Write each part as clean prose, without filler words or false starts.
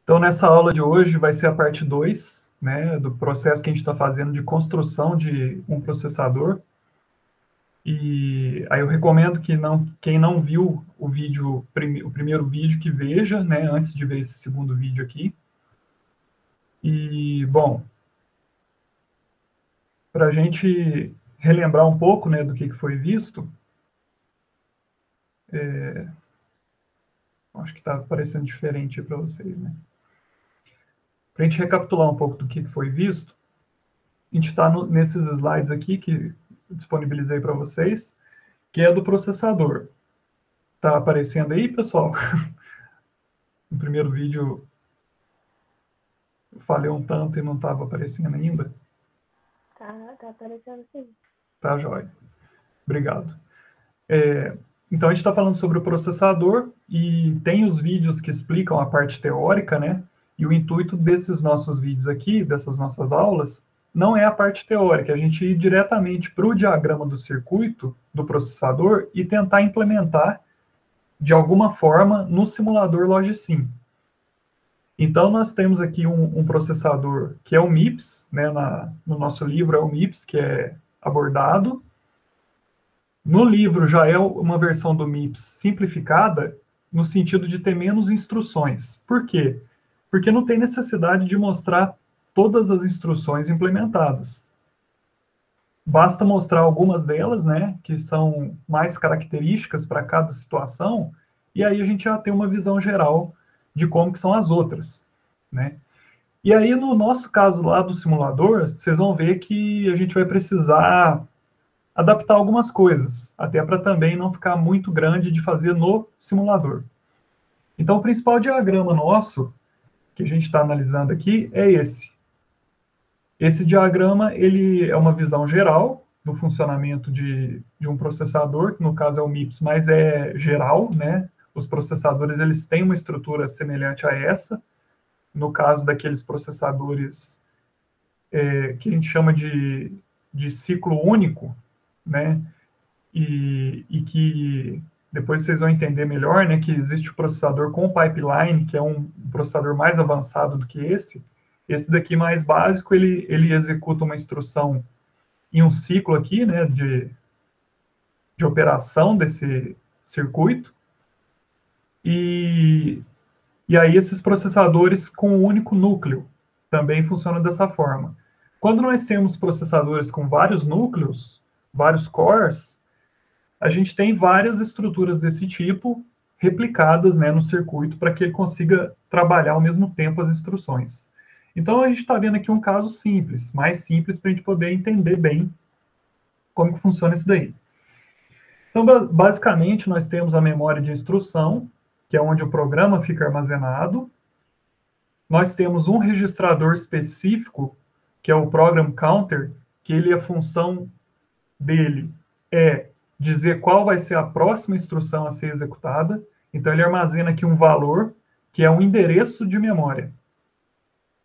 Então, nessa aula de hoje vai ser a parte 2, né, do processo que a gente está fazendo de construção de um processador. E aí eu recomendo que quem não viu o vídeo, o primeiro vídeo, que veja, né, antes de ver esse segundo vídeo aqui. E, bom, para a gente relembrar um pouco, né, do que foi visto, acho que está parecendo diferente para vocês, né? Para a gente recapitular um pouco do que foi visto, a gente está nesses slides aqui que disponibilizei para vocês, que é do processador. Está aparecendo aí, pessoal? No primeiro vídeo eu falei um tanto e não estava aparecendo ainda. Tá aparecendo sim. Tá, jóia. Obrigado. Então, a gente está falando sobre o processador e tem os vídeos que explicam a parte teórica, né? E o intuito desses nossos vídeos aqui, dessas nossas aulas, não é a parte teórica, a gente ir diretamente para o diagrama do circuito do processador e tentar implementar de alguma forma no simulador Logsim. Então, nós temos aqui um processador que é o MIPS, né? No nosso livro é o MIPS que é abordado. No livro já é uma versão do MIPS simplificada, no sentido de ter menos instruções. Por quê? Porque não tem necessidade de mostrar todas as instruções implementadas. Basta mostrar algumas delas, né, que são mais características para cada situação, e aí a gente já tem uma visão geral de como que são as outras, né? E aí, no nosso caso lá do simulador, vocês vão ver que a gente vai precisar adaptar algumas coisas, até para também não ficar muito grande de fazer no simulador. Então, o principal diagrama nosso, que a gente está analisando aqui, é esse. Esse diagrama, ele é uma visão geral do funcionamento de um processador, que no caso é o MIPS, mas é geral, né? Os processadores, eles têm uma estrutura semelhante a essa. No caso daqueles processadores que a gente chama de ciclo único, né? E que depois vocês vão entender melhor, né, que existe o processador com pipeline, que é um processador mais avançado do que esse. Esse daqui mais básico, ele executa uma instrução em um ciclo aqui, né, de operação desse circuito. E aí esses processadores com um único núcleo também funcionam dessa forma. Quando nós temos processadores com vários núcleos, vários cores, a gente tem várias estruturas desse tipo replicadas, né, no circuito para que ele consiga trabalhar ao mesmo tempo as instruções. Então, a gente está vendo aqui um caso simples, mais simples para a gente poder entender bem como que funciona isso daí. Então, basicamente, nós temos a memória de instrução, que é onde o programa fica armazenado. Nós temos um registrador específico, que é o Program Counter, que a função dele é dizer qual vai ser a próxima instrução a ser executada. Então, ele armazena aqui um valor, que é um endereço de memória.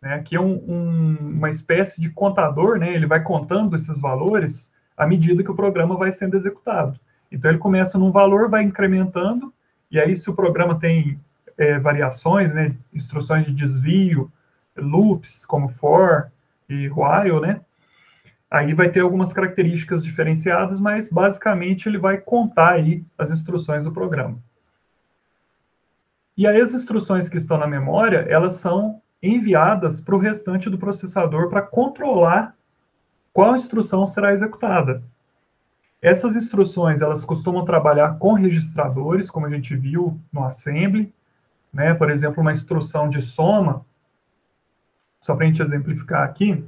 Né? Aqui é uma espécie de contador, né? Ele vai contando esses valores à medida que o programa vai sendo executado. Então, ele começa num valor, vai incrementando, e aí, se o programa tem variações, né? Instruções de desvio, loops, como for e while, né? Aí vai ter algumas características diferenciadas, mas basicamente ele vai contar aí as instruções do programa. E aí as instruções que estão na memória, elas são enviadas para o restante do processador para controlar qual instrução será executada. Essas instruções, elas costumam trabalhar com registradores, como a gente viu no assembly, né? Por exemplo, uma instrução de soma, só para a gente exemplificar aqui,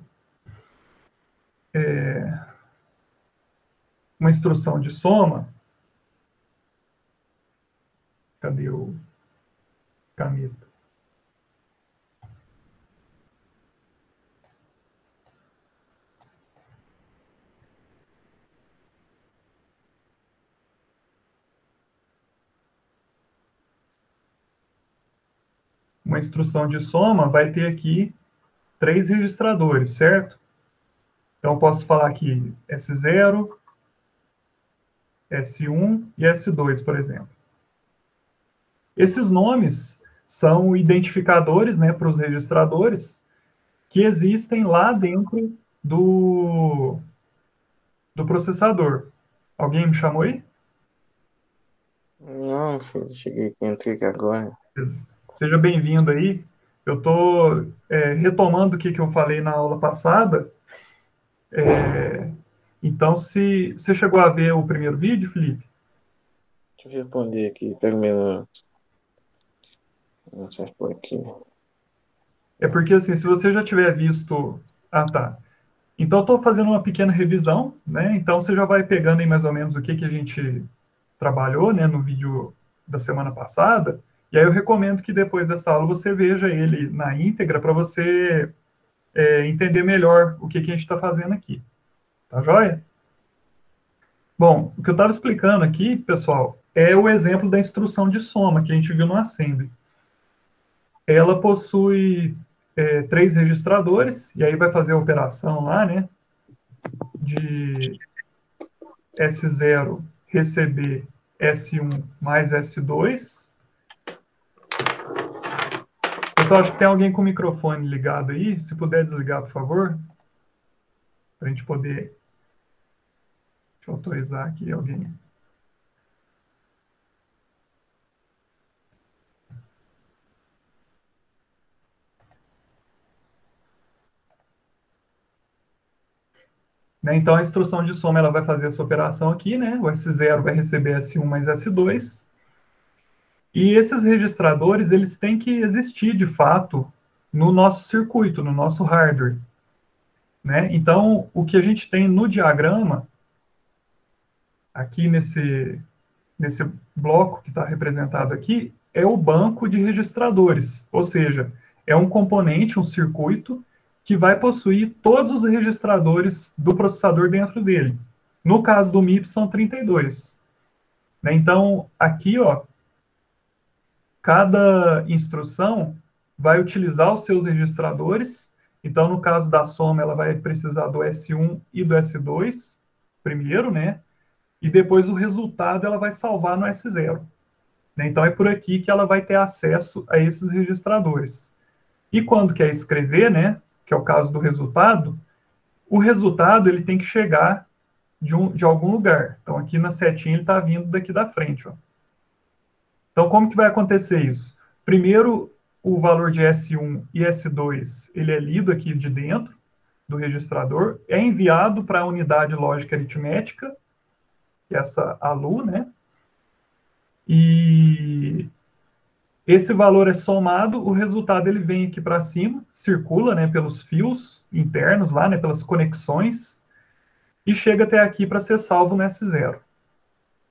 uma instrução de soma, cadê o caneta? Uma instrução de soma vai ter aqui 3 registradores, certo? Então, eu posso falar aqui S0, S1 e S2, por exemplo. Esses nomes são identificadores, né, para os registradores que existem lá dentro do processador. Alguém me chamou aí? Não, filho, cheguei aqui, entrei aqui agora. Seja bem-vindo aí. Eu estou retomando o que eu falei na aula passada. Então, se você chegou a ver o primeiro vídeo, Felipe? Deixa eu responder aqui, pega o meu. Não sei por aqui. É porque, assim, se você já tiver visto... Ah, tá. Então, eu estou fazendo uma pequena revisão, né? Então, você já vai pegando aí mais ou menos o que a gente trabalhou, né, no vídeo da semana passada. E aí eu recomendo que depois dessa aula você veja ele na íntegra para você entender melhor o que a gente está fazendo aqui. Tá joia? Bom, o que eu estava explicando aqui, pessoal, é o exemplo da instrução de soma que a gente viu no Assembly. Ela possui 3 registradores, e aí vai fazer a operação lá, né, de S0 receber S1 mais S2. Pessoal, acho que tem alguém com o microfone ligado aí. Se puder desligar, por favor, para a gente poder... Deixa eu autorizar aqui alguém. Né? Então, a instrução de soma ela vai fazer essa operação aqui, né? O S0 vai receber S1 mais S2. E esses registradores, eles têm que existir, de fato, no nosso circuito, no nosso hardware. Né? Então, o que a gente tem no diagrama, aqui nesse bloco que está representado aqui, é o banco de registradores. Ou seja, é um componente, um circuito, que vai possuir todos os registradores do processador dentro dele. No caso do MIPS, são 32. Né? Então, aqui, ó, cada instrução vai utilizar os seus registradores. Então, no caso da soma, ela vai precisar do S1 e do S2 primeiro, né? E depois o resultado ela vai salvar no S0. Né? Então, é por aqui que ela vai ter acesso a esses registradores. E quando quer escrever, né, que é o caso do resultado, o resultado ele tem que chegar de algum lugar. Então, aqui na setinha ele está vindo daqui da frente. Ó. Então, como que vai acontecer isso? Primeiro, o valor de S1 e S2 ele é lido aqui de dentro do registrador, é enviado para a unidade lógica aritmética, que é essa ALU, né? E esse valor é somado, o resultado ele vem aqui para cima, circula, né, pelos fios internos lá, né, pelas conexões, e chega até aqui para ser salvo no S0.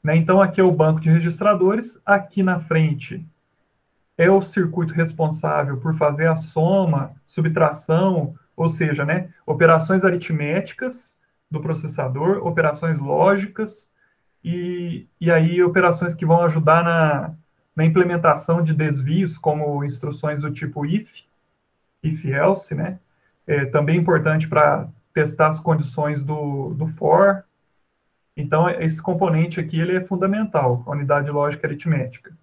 Né? Então, aqui é o banco de registradores, aqui na frente é o circuito responsável por fazer a soma, subtração, ou seja, né, operações aritméticas do processador, operações lógicas, e aí operações que vão ajudar na implementação de desvios, como instruções do tipo if-else, né? Também importante para testar as condições do for. Então, esse componente aqui ele é fundamental, a unidade lógica aritmética.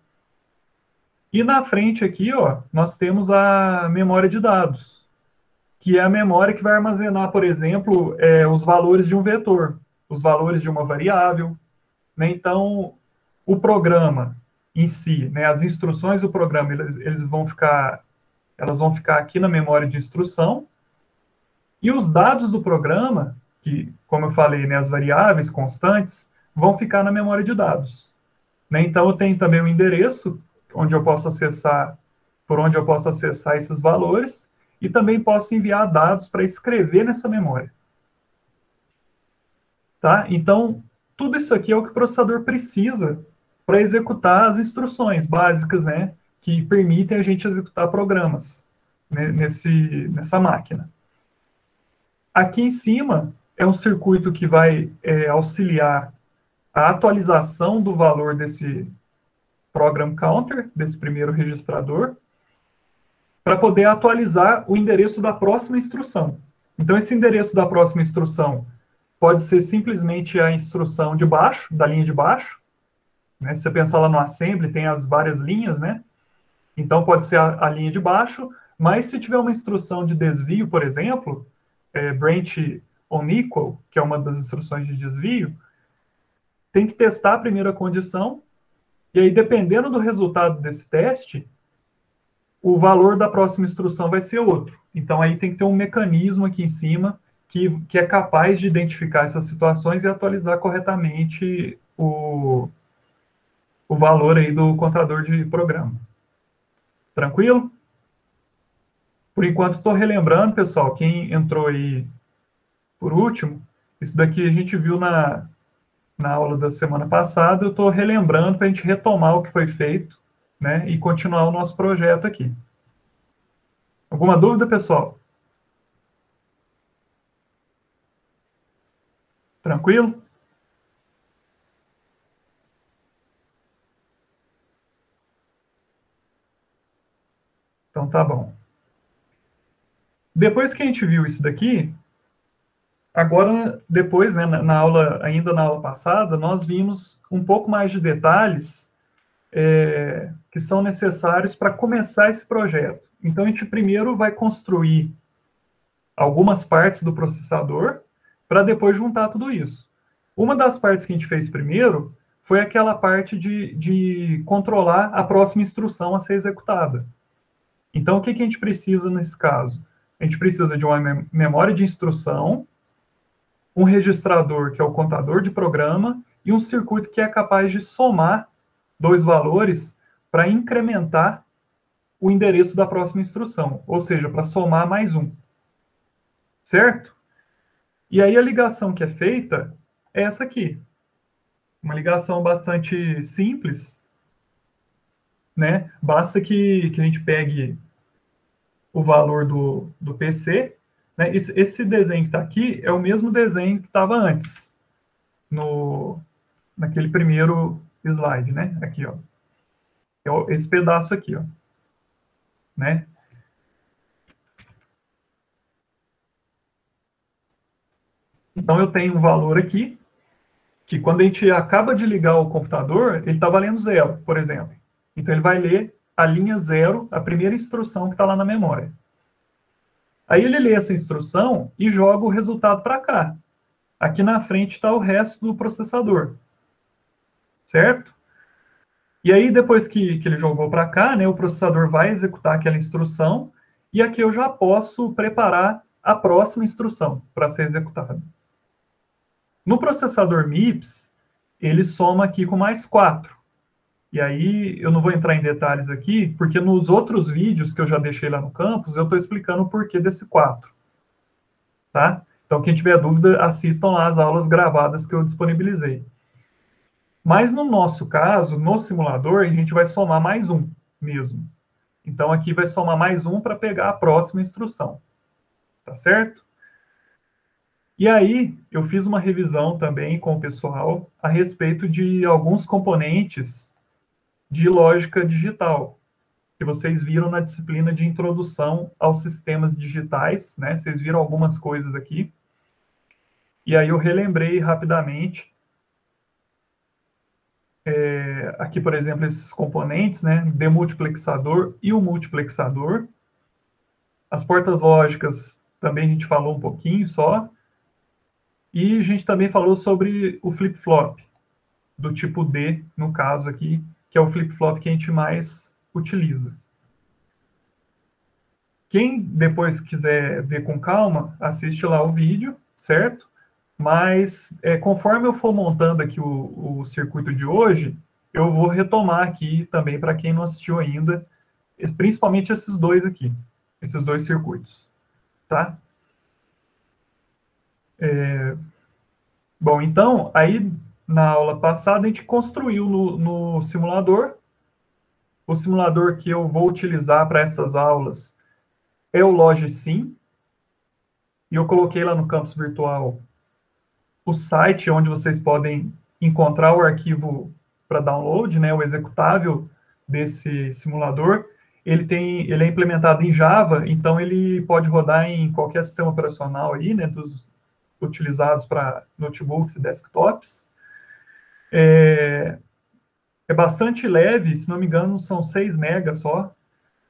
E na frente aqui, ó, nós temos a memória de dados, que é a memória que vai armazenar, por exemplo, os valores de um vetor, os valores de uma variável. Né? Então, o programa em si, né, as instruções do programa, elas vão ficar aqui na memória de instrução, e os dados do programa, que, como eu falei, né, as variáveis constantes, vão ficar na memória de dados. Né? Então, eu tenho também o endereço, onde eu posso acessar, por onde eu posso acessar esses valores, e também posso enviar dados para escrever nessa memória. Tá? Então, tudo isso aqui é o que o processador precisa para executar as instruções básicas, né, que permitem a gente executar programas, né, nessa máquina. Aqui em cima é um circuito que vai auxiliar a atualização do valor desse program counter, desse primeiro registrador, para poder atualizar o endereço da próxima instrução. Então, esse endereço da próxima instrução pode ser simplesmente a instrução de baixo, da linha de baixo. Né? Se você pensar lá no assembly, tem as várias linhas, né? Então, pode ser a linha de baixo, mas se tiver uma instrução de desvio, por exemplo, branch on equal, que é uma das instruções de desvio, tem que testar a primeira condição, e aí, dependendo do resultado desse teste, o valor da próxima instrução vai ser outro. Então, aí tem que ter um mecanismo aqui em cima que é capaz de identificar essas situações e atualizar corretamente o valor aí do contador de programa. Tranquilo? Por enquanto, estou relembrando, pessoal, quem entrou aí por último, isso daqui a gente viu na aula da semana passada, eu estou relembrando para a gente retomar o que foi feito, né, e continuar o nosso projeto aqui. Alguma dúvida, pessoal? Tranquilo? Então tá bom. Depois que a gente viu isso daqui, agora, depois, né, ainda na aula passada, nós vimos um pouco mais de detalhes que são necessários para começar esse projeto. Então, a gente primeiro vai construir algumas partes do processador para depois juntar tudo isso. Uma das partes que a gente fez primeiro foi aquela parte de controlar a próxima instrução a ser executada. Então, o que a gente precisa nesse caso? A gente precisa de uma memória de instrução, um registrador, que é o contador de programa, e um circuito que é capaz de somar dois valores para incrementar o endereço da próxima instrução, ou seja, para somar mais um. Certo? E aí a ligação que é feita é essa aqui. Uma ligação bastante simples, né? Basta que a gente pegue o valor do PC, né? Esse desenho que está aqui é o mesmo desenho que estava antes, naquele primeiro slide, né? Aqui, ó. É esse pedaço aqui, ó. Né? Então, eu tenho um valor aqui, que quando a gente acaba de ligar o computador, ele está valendo 0, por exemplo. Então, ele vai ler a linha 0, a primeira instrução que está lá na memória. Aí ele lê essa instrução e joga o resultado para cá. Aqui na frente está o resto do processador. Certo? E aí, depois que ele jogou para cá, né, o processador vai executar aquela instrução, e aqui eu já posso preparar a próxima instrução para ser executada. No processador MIPS, ele soma aqui com mais 4. E aí, eu não vou entrar em detalhes aqui, porque nos outros vídeos que eu já deixei lá no campus, eu estou explicando o porquê desse 4. Tá? Então, quem tiver dúvida, assistam lá as aulas gravadas que eu disponibilizei. Mas no nosso caso, no simulador, a gente vai somar mais um mesmo. Então, aqui vai somar mais um para pegar a próxima instrução. Tá certo? E aí, eu fiz uma revisão também com o pessoal a respeito de alguns componentes de lógica digital, que vocês viram na disciplina de introdução aos sistemas digitais, né? Vocês viram algumas coisas aqui. E aí eu relembrei rapidamente. Aqui, por exemplo, esses componentes, né? Demultiplexador e o multiplexador. As portas lógicas também a gente falou um pouquinho só. E a gente também falou sobre o flip-flop, do tipo D, no caso aqui, que é o flip-flop que a gente mais utiliza. Quem depois quiser ver com calma, assiste lá o vídeo, certo? Mas conforme eu for montando aqui o circuito de hoje, eu vou retomar aqui também para quem não assistiu ainda, principalmente esses dois aqui, esses dois circuitos, tá? Bom, então, aí na aula passada a gente construiu no simulador. O simulador que eu vou utilizar para essas aulas é o LogSim. E eu coloquei lá no campus virtual o site onde vocês podem encontrar o arquivo para download, né, o executável desse simulador. Ele é implementado em Java, então ele pode rodar em qualquer sistema operacional aí, né, dos utilizados para notebooks e desktops. É bastante leve, se não me engano, são 6 megas só.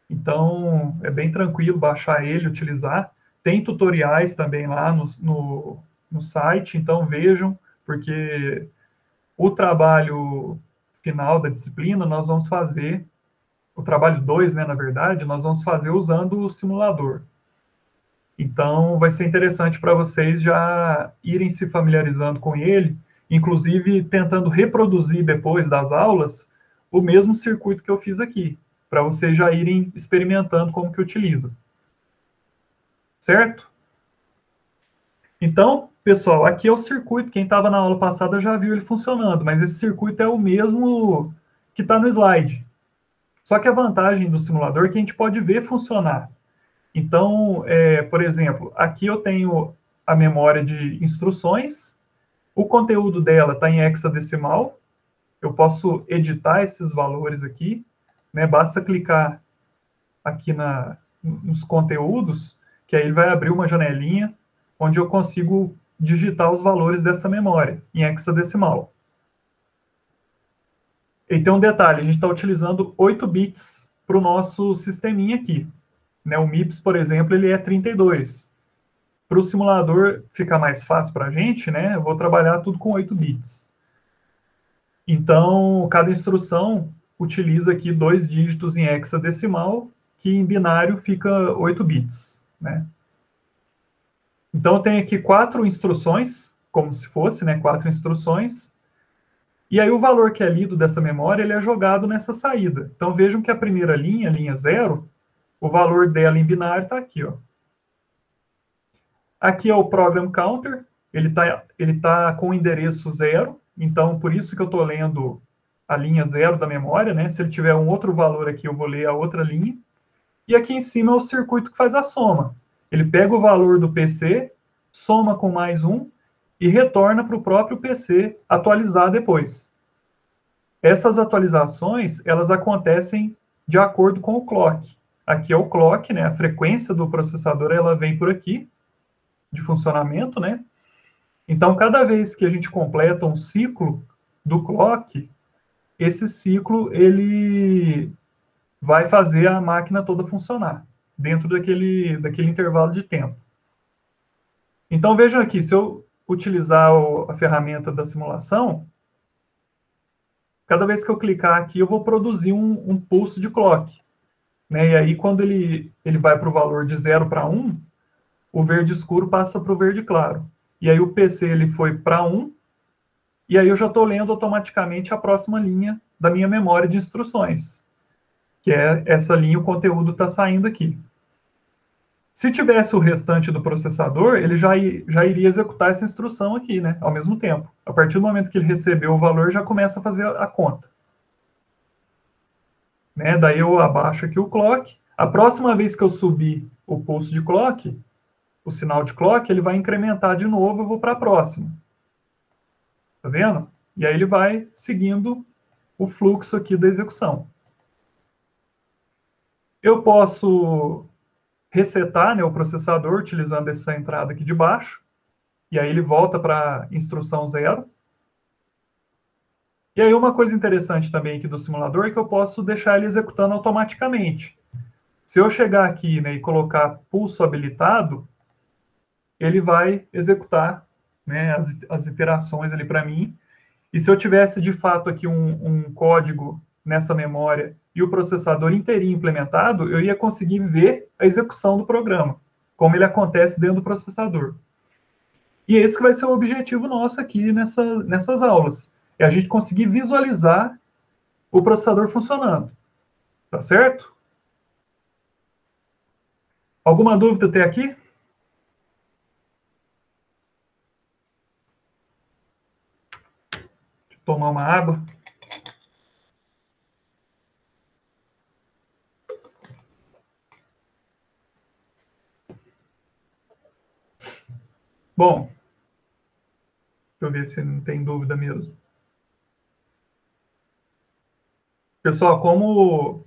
Então, é bem tranquilo baixar ele, utilizar. Tem tutoriais também lá no site, então vejam, porque o trabalho final da disciplina nós vamos fazer, o trabalho 2, né, na verdade, nós vamos fazer usando o simulador. Então, vai ser interessante para vocês já irem se familiarizando com ele, inclusive tentando reproduzir depois das aulas o mesmo circuito que eu fiz aqui, para vocês já irem experimentando como que utiliza. Certo? Então, pessoal, aqui é o circuito. Quem estava na aula passada já viu ele funcionando, mas esse circuito é o mesmo que está no slide. Só que a vantagem do simulador é que a gente pode ver funcionar. Então, por exemplo, aqui eu tenho a memória de instruções, o conteúdo dela está em hexadecimal, eu posso editar esses valores aqui, né? Basta clicar aqui nos conteúdos, que aí ele vai abrir uma janelinha onde eu consigo digitar os valores dessa memória em hexadecimal. E tem um detalhe, a gente está utilizando 8 bits para o nosso sisteminha aqui. Né? O MIPS, por exemplo, ele é 32. Para o simulador ficar mais fácil para a gente, né? Eu vou trabalhar tudo com 8 bits. Então, cada instrução utiliza aqui 2 dígitos em hexadecimal, que em binário fica 8 bits. Né? Então, eu tenho aqui 4 instruções, como se fosse, né? 4 instruções. E aí o valor que é lido dessa memória, ele é jogado nessa saída. Então, vejam que a primeira linha, linha 0, o valor dela em binário está aqui, ó. Aqui é o program counter, ele tá com o endereço 0, então por isso que eu estou lendo a linha 0 da memória, né? Se ele tiver um outro valor aqui, eu vou ler a outra linha. E aqui em cima é o circuito que faz a soma. Ele pega o valor do PC, soma com mais um e retorna para o próprio PC atualizar depois. Essas atualizações, elas acontecem de acordo com o clock. Aqui é o clock, né? A frequência do processador, ela vem por aqui, de funcionamento, né? Então, cada vez que a gente completa um ciclo do clock, esse ciclo, ele vai fazer a máquina toda funcionar, dentro daquele intervalo de tempo. Então, vejam aqui, se eu utilizar a ferramenta da simulação, cada vez que eu clicar aqui, eu vou produzir um pulso de clock. Né? E aí, quando ele vai para o valor de 0 para 1, o verde escuro passa para o verde claro. E aí o PC ele foi para 1, e aí eu já estou lendo automaticamente a próxima linha da minha memória de instruções, que é essa linha, o conteúdo está saindo aqui. Se tivesse o restante do processador, ele já iria executar essa instrução aqui, né, ao mesmo tempo. A partir do momento que ele recebeu o valor, já começa a fazer a conta. Né? Daí eu abaixo aqui o clock. A próxima vez que eu subir o pulso de clock, o sinal de clock, ele vai incrementar de novo, eu vou para a próxima. Tá vendo? E aí ele vai seguindo o fluxo aqui da execução. Eu posso resetar, né, o processador utilizando essa entrada aqui de baixo, e aí ele volta para a instrução 0. E aí uma coisa interessante também aqui do simulador é que eu posso deixar ele executando automaticamente. Se eu chegar aqui, né, e colocar pulso habilitado, ele vai executar, né, as iterações ali para mim. E se eu tivesse de fato aqui um código nessa memória e o processador inteirinho implementado, eu ia conseguir ver a execução do programa, como ele acontece dentro do processador. E esse que vai ser o objetivo nosso aqui nessas aulas, é a gente conseguir visualizar o processador funcionando. Tá certo? Alguma dúvida até aqui? Deixa eu tomar uma água. Bom, deixa eu ver se não tem dúvida mesmo. Pessoal, como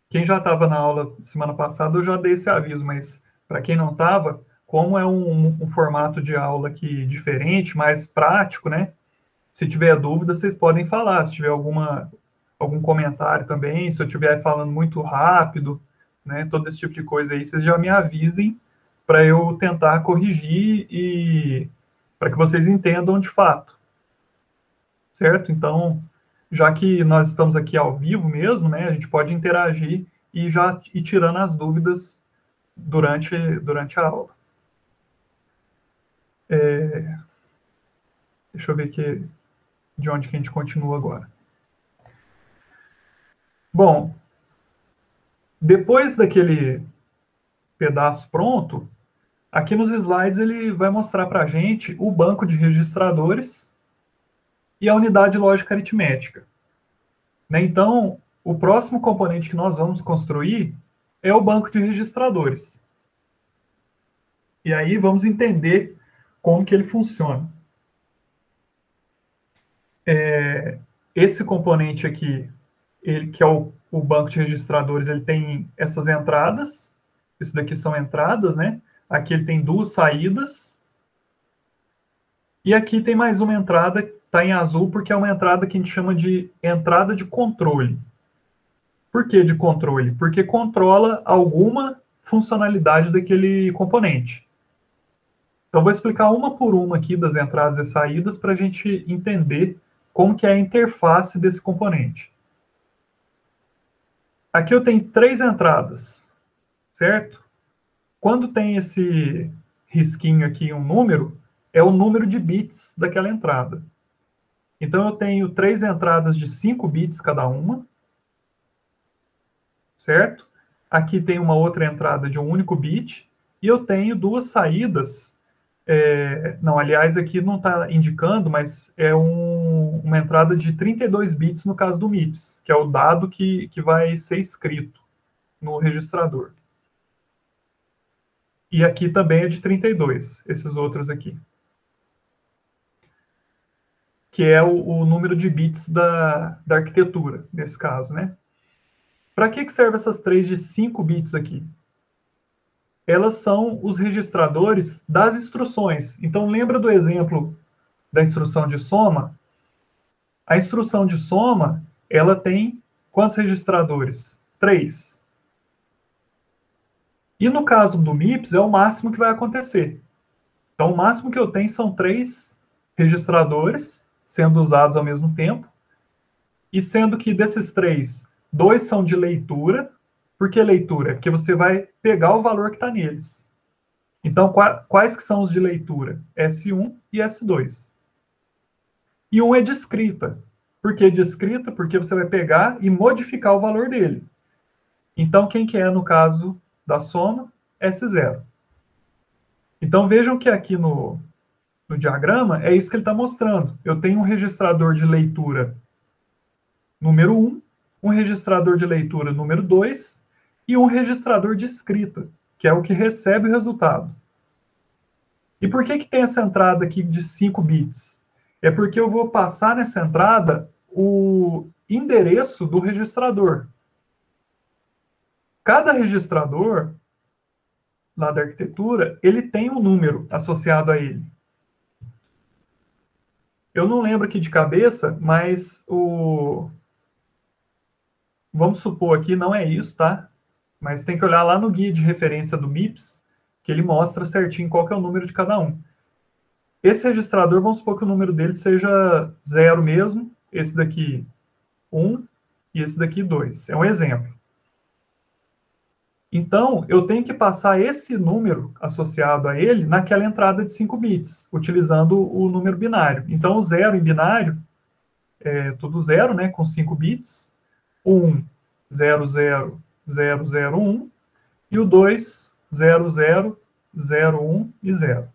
quem já estava na aula semana passada, eu já dei esse aviso, mas para quem não estava, como é um formato de aula aqui diferente, mais prático, né? Se tiver dúvida, vocês podem falar. Se tiver algum comentário também, se eu estiver falando muito rápido, né, todo esse tipo de coisa aí, vocês já me avisem para eu tentar corrigir e para que vocês entendam de fato, certo? Então, já que nós estamos aqui ao vivo mesmo, né, a gente pode interagir e já ir tirando as dúvidas durante a aula. Deixa eu ver aqui de onde que a gente continua agora. Bom, depois daquele pedaço pronto, aqui nos slides ele vai mostrar para a gente o banco de registradores e a unidade lógica aritmética. Né? Então, o próximo componente que nós vamos construir é o banco de registradores. E aí vamos entender como que ele funciona. Esse componente aqui, ele, que é o banco de registradores, ele tem essas entradas. Isso daqui são entradas, né? Aqui ele tem duas saídas. E aqui tem mais uma entrada, está em azul, porque é uma entrada que a gente chama de entrada de controle. Por que de controle? Porque controla alguma funcionalidade daquele componente. Então, vou explicar uma por uma aqui das entradas e saídas para a gente entender como que é a interface desse componente. Aqui eu tenho 3 entradas, certo? Quando tem esse risquinho aqui, um número, é o número de bits daquela entrada. Então, eu tenho 3 entradas de 5 bits cada uma, certo? Aqui tem uma outra entrada de um único bit, e eu tenho 2 saídas. Não, aliás, aqui não está indicando, mas é uma entrada de 32 bits no caso do MIPS, que é o dado que vai ser escrito no registrador. E aqui também é de 32, esses outros aqui. Que é o número de bits da arquitetura, nesse caso, né? Para que servem essas 3 de 5 bits aqui? Elas são os registradores das instruções. Então, lembra do exemplo da instrução de soma? A instrução de soma, ela tem quantos registradores? 3. E no caso do MIPS, é o máximo que vai acontecer. Então, o máximo que eu tenho são 3 registradores sendo usados ao mesmo tempo. E sendo que desses 3, 2 são de leitura. Por que leitura? Porque você vai pegar o valor que está neles. Então, quais que são os de leitura? S1 e S2. E um é de escrita. Por que de escrita? Porque você vai pegar e modificar o valor dele. Então, quem que é no caso da soma? S0. Então, vejam que aqui no diagrama é isso que ele está mostrando. Eu tenho um registrador de leitura número 1, um registrador de leitura número 2, e um registrador de escrita, que é o que recebe o resultado. E por que tem essa entrada aqui de 5 bits? É porque eu vou passar nessa entrada o endereço do registrador. Cada registrador, lá da arquitetura, ele tem um número associado a ele. Eu não lembro aqui de cabeça, mas vamos supor aqui, não é isso, tá? Mas tem que olhar lá no guia de referência do MIPS, que ele mostra certinho qual que é o número de cada um. Esse registrador, vamos supor que o número dele seja 0 mesmo, esse daqui 1 e esse daqui 2. É um exemplo. Então, eu tenho que passar esse número associado a ele naquela entrada de 5 bits, utilizando o número binário. Então, o 0 em binário é tudo 0, né, com 5 bits. 1, 0, 0, 0, 0, 1. E o 2, 0, 0, 0, 1 e 0.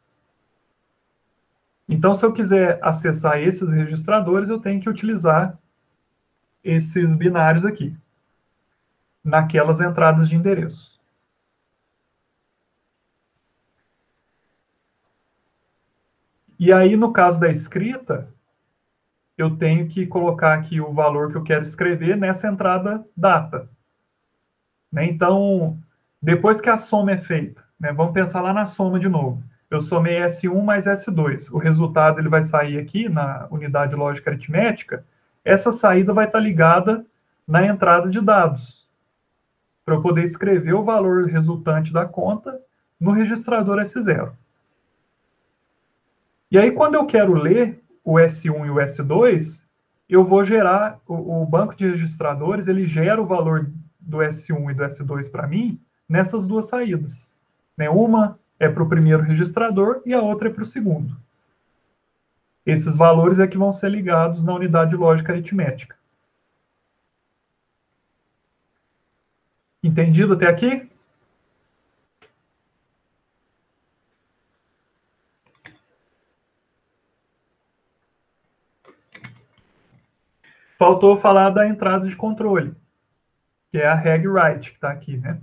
Então, se eu quiser acessar esses registradores, eu tenho que utilizar esses binários aqui, naquelas entradas de endereço. E aí, no caso da escrita, eu tenho que colocar aqui o valor que eu quero escrever nessa entrada data. Né? Então, depois que a soma é feita, né, vamos pensar lá na soma de novo. Eu somei S1 mais S2. O resultado ele vai sair aqui na unidade lógica aritmética. Essa saída vai estar ligada na entrada de dados. para eu poder escrever o valor resultante da conta no registrador S0. E aí, quando eu quero ler o S1 e o S2, eu vou gerar, o banco de registradores, ele gera o valor do S1 e do S2 para mim nessas duas saídas. Né? Uma é para o primeiro registrador e a outra é para o segundo. Esses valores é que vão ser ligados na unidade lógica aritmética. Entendido até aqui? Faltou falar da entrada de controle, que é a reg write, que está aqui, né?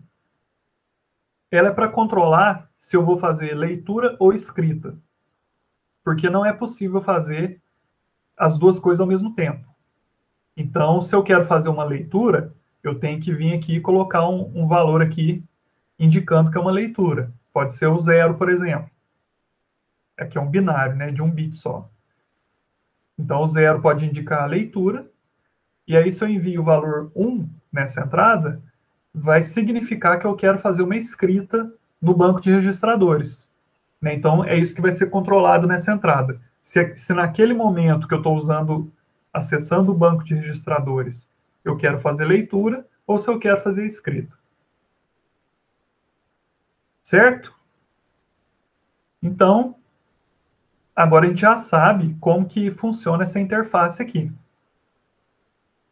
Ela é para controlar se eu vou fazer leitura ou escrita, porque não é possível fazer as duas coisas ao mesmo tempo. Então, se eu quero fazer uma leitura, eu tenho que vir aqui e colocar um valor aqui indicando que é uma leitura. Pode ser o 0, por exemplo. Aqui é um binário, né, de um bit só. Então, o 0 pode indicar a leitura, e aí se eu envio o valor 1 nessa entrada, vai significar que eu quero fazer uma escrita no banco de registradores. Né? Então, é isso que vai ser controlado nessa entrada. Se naquele momento que eu estou acessando o banco de registradores, eu quero fazer leitura, ou se eu quero fazer escrita. Certo? Então, agora a gente já sabe como que funciona essa interface aqui.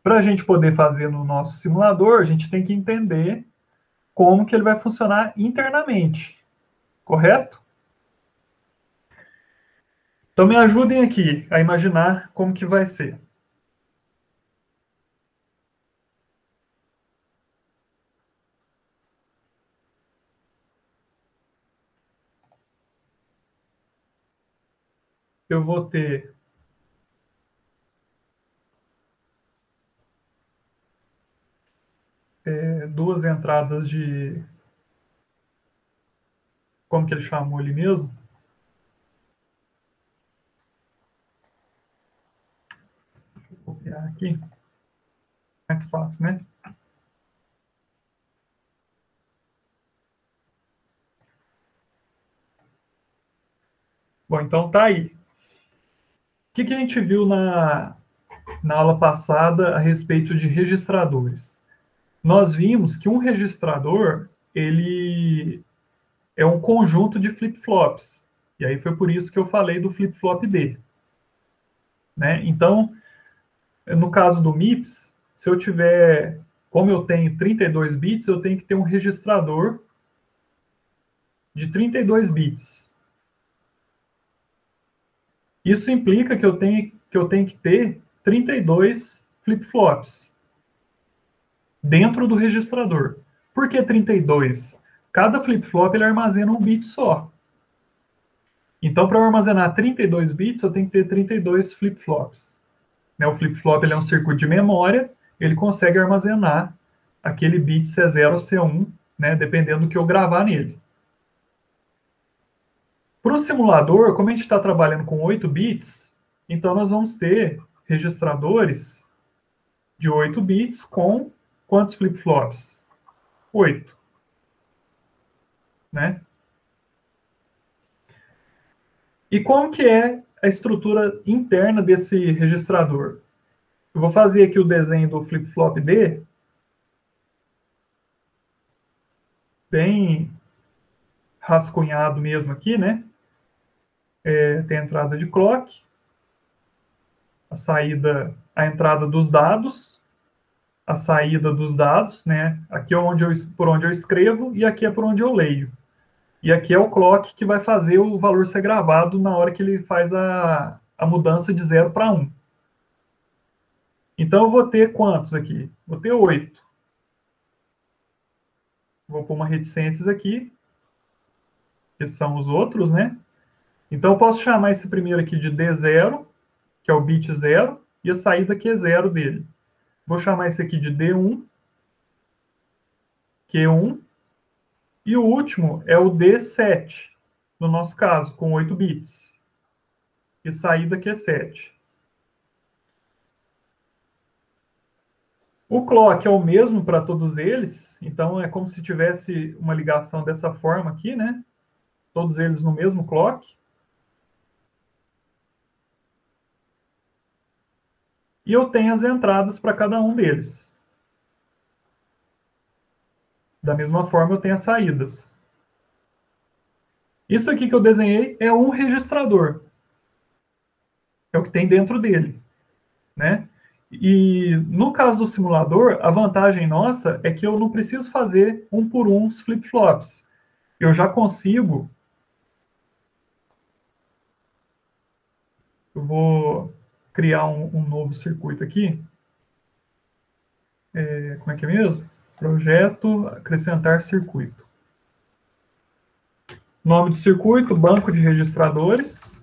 Para a gente poder fazer no nosso simulador, a gente tem que entender como que ele vai funcionar internamente. Correto? Então, me ajudem aqui a imaginar como que vai ser. Eu vou ter duas entradas de... Como que ele chamou ali mesmo? Vou copiar aqui. Mais fácil, né? Bom, então tá aí. O que a gente viu na aula passada a respeito de registradores? Nós vimos que um registrador, ele é um conjunto de flip-flops. E aí foi por isso que eu falei do flip-flop D. Né? Então, no caso do MIPS, se eu tiver, como eu tenho 32 bits, eu tenho que ter um registrador de 32 bits. Isso implica que eu tenho que ter 32 flip-flops dentro do registrador. Por que 32? Cada flip-flop ele armazena um bit só. Então, para eu armazenar 32 bits, eu tenho que ter 32 flip-flops. Né, o flip-flop ele é um circuito de memória, ele consegue armazenar aquele bit C0 ou C1, né, dependendo do que eu gravar nele. Para o simulador, como a gente está trabalhando com 8 bits, então nós vamos ter registradores de 8 bits com quantos flip-flops? 8. Né? E como que é a estrutura interna desse registrador? Eu vou fazer aqui o desenho do flip-flop D, bem rascunhado mesmo aqui, né? Tem a entrada de clock, a entrada dos dados, a saída dos dados, né? Aqui é por onde eu escrevo e aqui é por onde eu leio. E aqui é o clock que vai fazer o valor ser gravado na hora que ele faz a mudança de 0 para 1. Então, eu vou ter quantos aqui? Vou ter 8. Vou pôr uma reticências aqui, que são os outros, né? Então, eu posso chamar esse primeiro aqui de D0, que é o bit 0, e a saída aqui é 0 dele. Vou chamar esse aqui de D1, Q1, e o último é o D7, no nosso caso, com 8 bits. E saída aqui é 7. O clock é o mesmo para todos eles, então é como se tivesse uma ligação dessa forma aqui, né? Todos eles no mesmo clock. E eu tenho as entradas para cada um deles. Da mesma forma, eu tenho as saídas. Isso aqui que eu desenhei é um registrador. É o que tem dentro dele, né? E no caso do simulador, a vantagem nossa é que eu não preciso fazer um por um os flip-flops. Eu já consigo. Eu vou criar um novo circuito aqui. Como é que é mesmo? Projeto, acrescentar circuito. Nome do circuito, banco de registradores.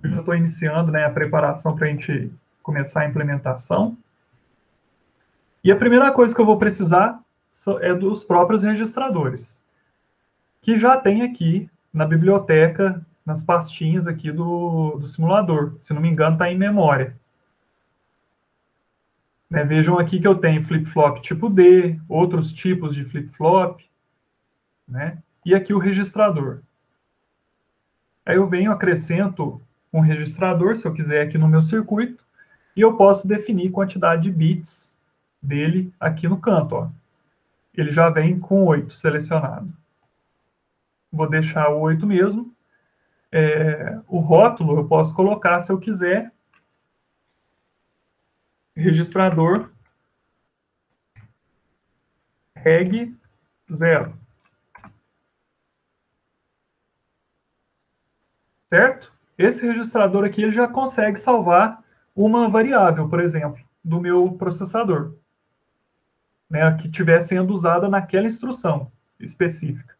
Eu já estou iniciando, né, a preparação para a gente começar a implementação. E a primeira coisa que eu vou precisar é dos próprios registradores, que já tem aqui na biblioteca, nas pastinhas aqui do simulador. Se não me engano, está em memória. Né, vejam aqui que eu tenho flip-flop tipo D, outros tipos de flip-flop, né? E aqui o registrador. Aí eu venho, acrescento um registrador, se eu quiser, aqui no meu circuito, e eu posso definir quantidade de bits dele aqui no canto, ó. Ele já vem com 8 selecionado. Vou deixar o 8 mesmo. O rótulo eu posso colocar, se eu quiser, registrador reg 0. Certo? Esse registrador aqui ele já consegue salvar uma variável, por exemplo, do meu processador, né, que estiver sendo usada naquela instrução específica.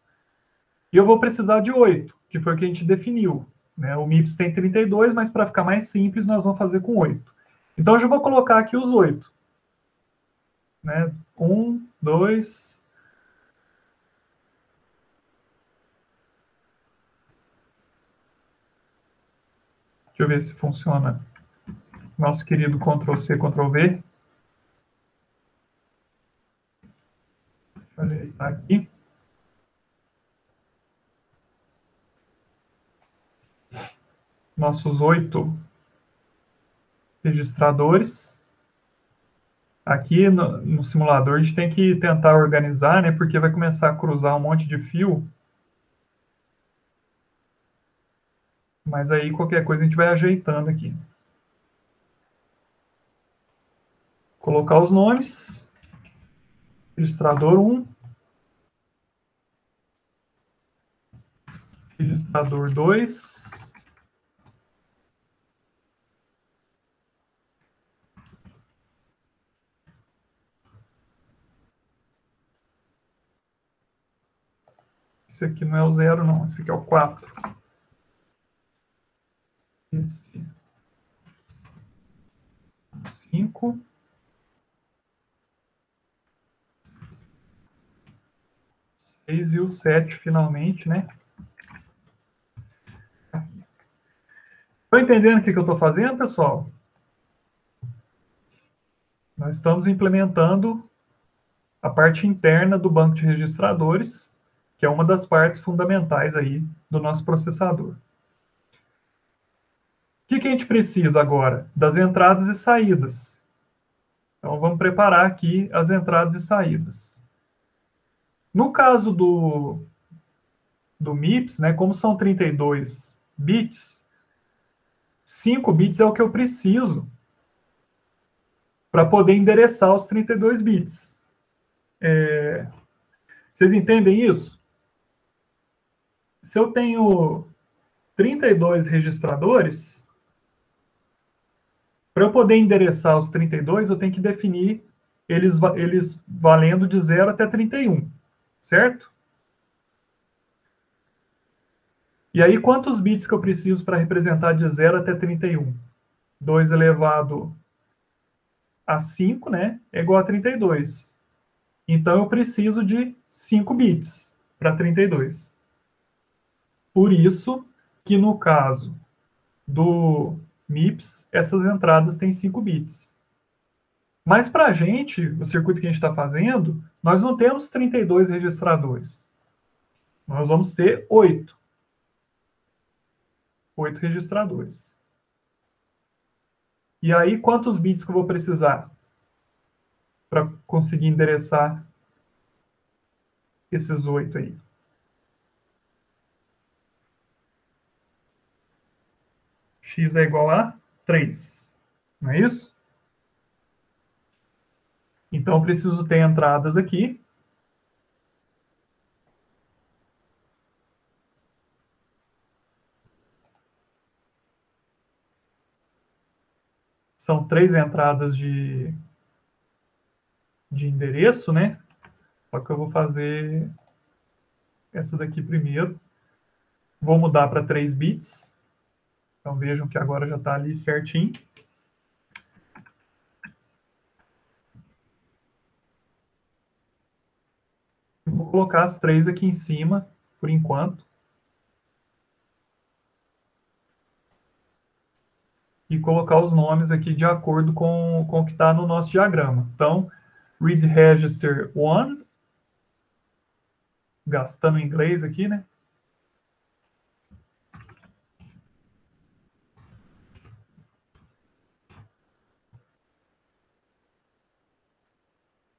E eu vou precisar de 8, que foi o que a gente definiu. Né? O MIPS tem 32, mas para ficar mais simples, nós vamos fazer com 8. Então, eu já vou colocar aqui os 8. Né? 1, 2... Deixa eu ver se funciona. Nosso querido Ctrl+C, Ctrl+V. Deixa eu ajeitar aqui. Nossos 8 registradores. Aqui no simulador a gente tem que tentar organizar, né? Porque vai começar a cruzar um monte de fio. Mas aí qualquer coisa a gente vai ajeitando aqui. Colocar os nomes. Registrador 1. Registrador 2. Esse aqui não é o 0, não. Esse aqui é o 4. Esse. 5. 6 e o 7, finalmente, né? Estão entendendo o que eu estou fazendo, pessoal? Nós estamos implementando a parte interna do banco de registradores, que é uma das partes fundamentais aí do nosso processador. O que a gente precisa agora? Das entradas e saídas. Então, vamos preparar aqui as entradas e saídas. No caso do MIPS, né, como são 32 bits, 5 bits é o que eu preciso para poder endereçar os 32 bits. Vocês entendem isso? Se eu tenho 32 registradores, para eu poder endereçar os 32, eu tenho que definir eles valendo de 0 até 31, certo? E aí, quantos bits que eu preciso para representar de 0 até 31? 2 elevado a 5, né, é igual a 32. Então, eu preciso de 5 bits para 32. Por isso que, no caso do MIPS, essas entradas têm 5 bits. Mas para a gente, o circuito que a gente está fazendo, nós não temos 32 registradores. Nós vamos ter 8. 8 registradores. E aí, quantos bits que eu vou precisar para conseguir endereçar esses 8 aí? X é igual a 3. Não é isso? Então, eu preciso ter entradas aqui. São 3 entradas de endereço, né? Só que eu vou fazer essa daqui primeiro. Vou mudar para 3 bits. Então, vejam que agora já está ali certinho. Vou colocar as 3 aqui em cima, por enquanto. E colocar os nomes aqui de acordo com o que está no nosso diagrama. Então, read register 1, gastando em inglês aqui, né?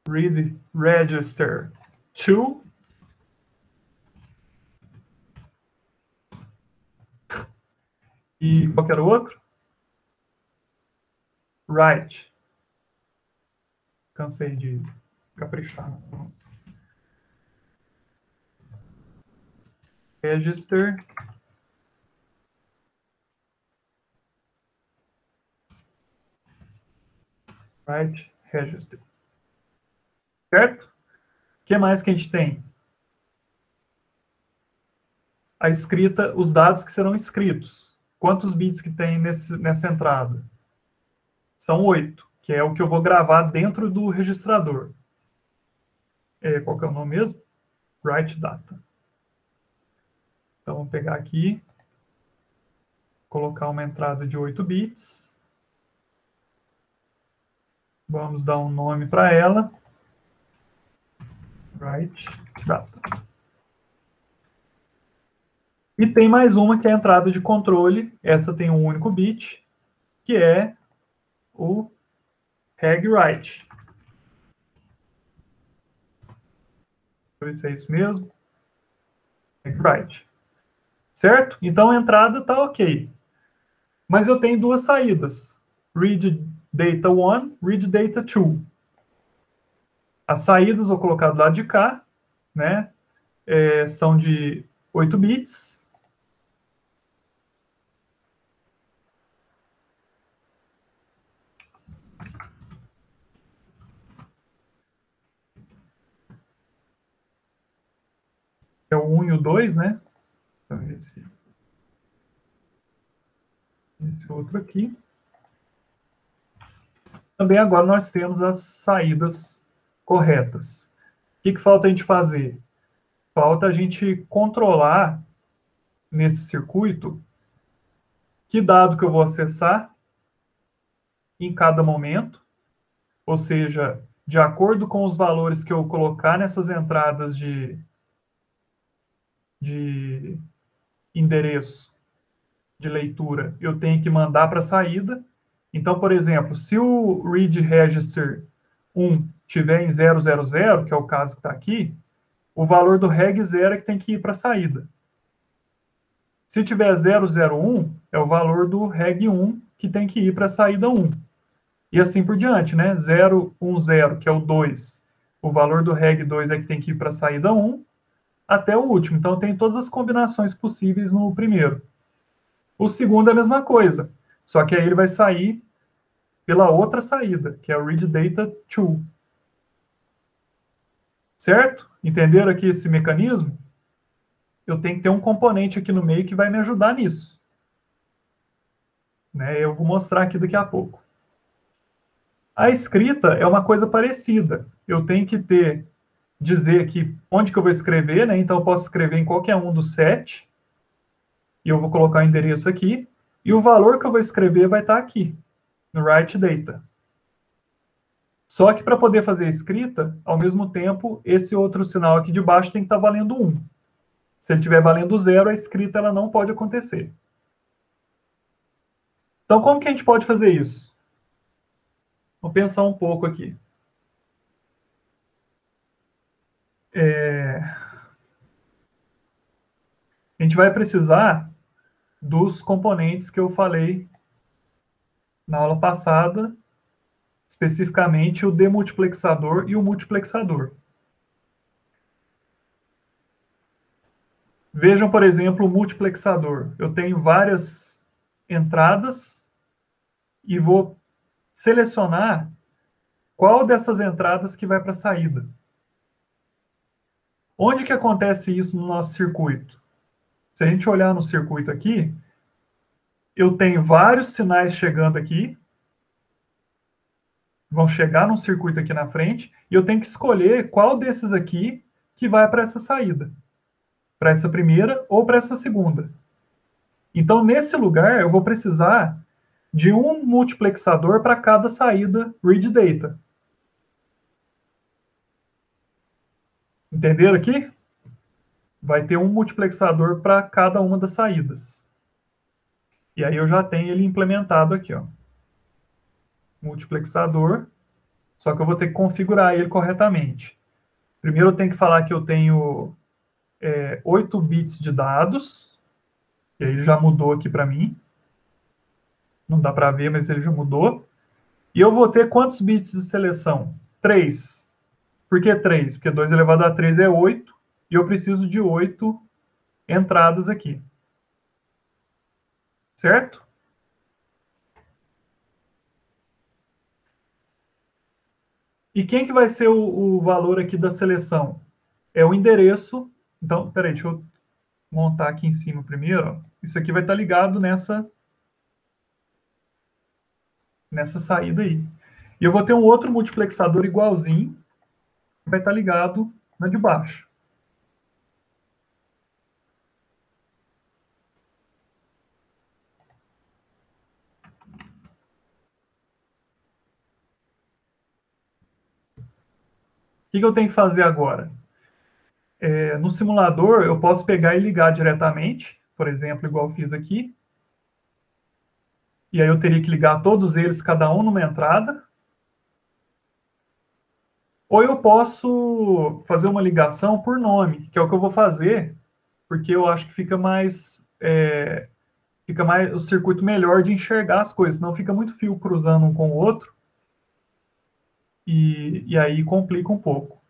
Read register 2. E qualquer outro? Write. Cansei de caprichar. Register. Write register. Certo? O que mais que a gente tem? A escrita, os dados que serão escritos. Quantos bits que tem nessa entrada? São 8, que é o que eu vou gravar dentro do registrador. Qual que é o nome mesmo? Write data. Então, vamos pegar aqui, colocar uma entrada de 8 bits. Vamos dar um nome para ela. Write data. E tem mais uma que é a entrada de controle. Essa tem um único bit, que é o regWrite. Deixa eu ver se é isso mesmo. regWrite. Certo? Então a entrada está ok. Mas eu tenho 2 saídas. Read data 1, read data 2. As saídas vou colocar do lado de cá, né? São de 8 bits. É o 1 e o 2, né? Então, esse outro aqui. Também agora nós temos as saídas corretas. O que falta a gente fazer? Falta a gente controlar nesse circuito que dado que eu vou acessar em cada momento, ou seja, de acordo com os valores que eu colocar nessas entradas de endereço de leitura, eu tenho que mandar para a saída. Então, por exemplo, se o read register 1 tiver em 000, que é o caso que está aqui, o valor do reg 0 é que tem que ir para a saída. Se tiver 001, é o valor do reg 1 que tem que ir para a saída 1. E assim por diante, né? 010, que é o 2, o valor do reg 2 é que tem que ir para a saída 1, até o último. Então, tem todas as combinações possíveis no primeiro. O segundo é a mesma coisa, só que aí ele vai sair pela outra saída, que é o read data 2. Certo? Entenderam aqui esse mecanismo? Eu tenho que ter um componente aqui no meio que vai me ajudar nisso. Né? Eu vou mostrar aqui daqui a pouco. A escrita é uma coisa parecida. Eu tenho que dizer aqui onde que eu vou escrever, né? Então eu posso escrever em qualquer um dos 7. E eu vou colocar o endereço aqui. E o valor que eu vou escrever vai estar aqui, no write data. Só que para poder fazer a escrita, ao mesmo tempo, esse outro sinal aqui de baixo tem que estar valendo 1. Se ele estiver valendo 0, a escrita ela não pode acontecer. Então, como que a gente pode fazer isso? Vou pensar um pouco aqui. A gente vai precisar dos componentes que eu falei na aula passada, especificamente o demultiplexador e o multiplexador. Vejam, por exemplo, o multiplexador. Eu tenho várias entradas e vou selecionar qual dessas entradas que vai para a saída. Onde que acontece isso no nosso circuito? Se a gente olhar no circuito aqui, eu tenho vários sinais chegando aqui, vão chegar num circuito aqui na frente, e eu tenho que escolher qual desses aqui que vai para essa saída. Para essa primeira ou para essa segunda. Então, nesse lugar, eu vou precisar de um multiplexador para cada saída read data. Entenderam aqui? Vai ter um multiplexador para cada uma das saídas. E aí eu já tenho ele implementado aqui, ó. Multiplexador, só que eu vou ter que configurar ele corretamente. Primeiro eu tenho que falar que eu tenho 8 bits de dados, e aí ele já mudou aqui para mim. Não dá para ver, mas ele já mudou. E eu vou ter quantos bits de seleção? 3. Por que 3? Porque 2 elevado a 3 é 8, e eu preciso de 8 entradas aqui. Certo? E quem que vai ser o valor aqui da seleção? É o endereço. Então, peraí, deixa eu montar aqui em cima primeiro. Ó. Isso aqui vai estar ligado nessa saída aí. E eu vou ter um outro multiplexador igualzinho, que vai estar ligado na de baixo. O que eu tenho que fazer agora? No simulador, eu posso pegar e ligar diretamente, por exemplo, igual eu fiz aqui. E aí eu teria que ligar todos eles, cada um numa entrada. Ou eu posso fazer uma ligação por nome, que é o que eu vou fazer, porque eu acho que fica mais o circuito melhor de enxergar as coisas, senão fica muito fio cruzando um com o outro. E aí complica um pouco.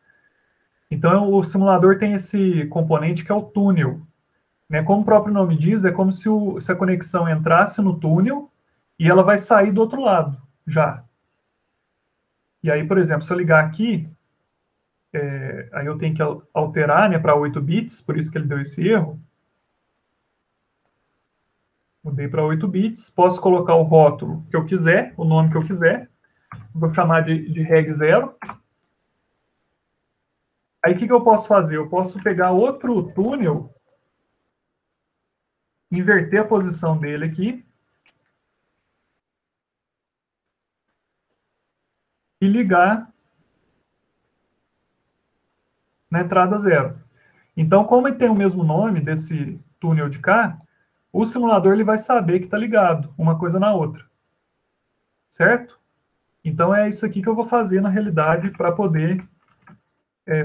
Então, o simulador tem esse componente que é o túnel. Né? Como o próprio nome diz, é como se a conexão entrasse no túnel e ela vai sair do outro lado, já. E aí, por exemplo, se eu ligar aqui, aí eu tenho que alterar, né, para 8 bits, por isso que ele deu esse erro. Mudei para 8 bits. Posso colocar o rótulo que eu quiser, o nome que eu quiser. Vou chamar de reg 0. Aí, o que eu posso fazer? Eu posso pegar outro túnel, inverter a posição dele aqui e ligar na entrada 0. Então, como ele tem o mesmo nome desse túnel de cá, o simulador ele vai saber que está ligado uma coisa na outra. Certo? Então, é isso aqui que eu vou fazer, na realidade, para poder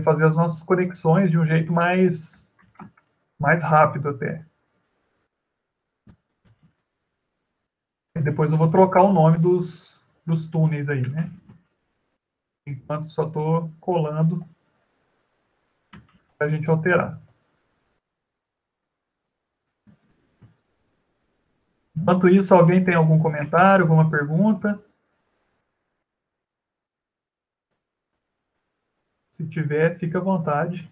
fazer as nossas conexões de um jeito mais rápido até. E depois eu vou trocar o nome dos túneis aí, né? Enquanto só estou colando para a gente alterar. Enquanto isso, alguém tem algum comentário, alguma pergunta? Se tiver, fica à vontade.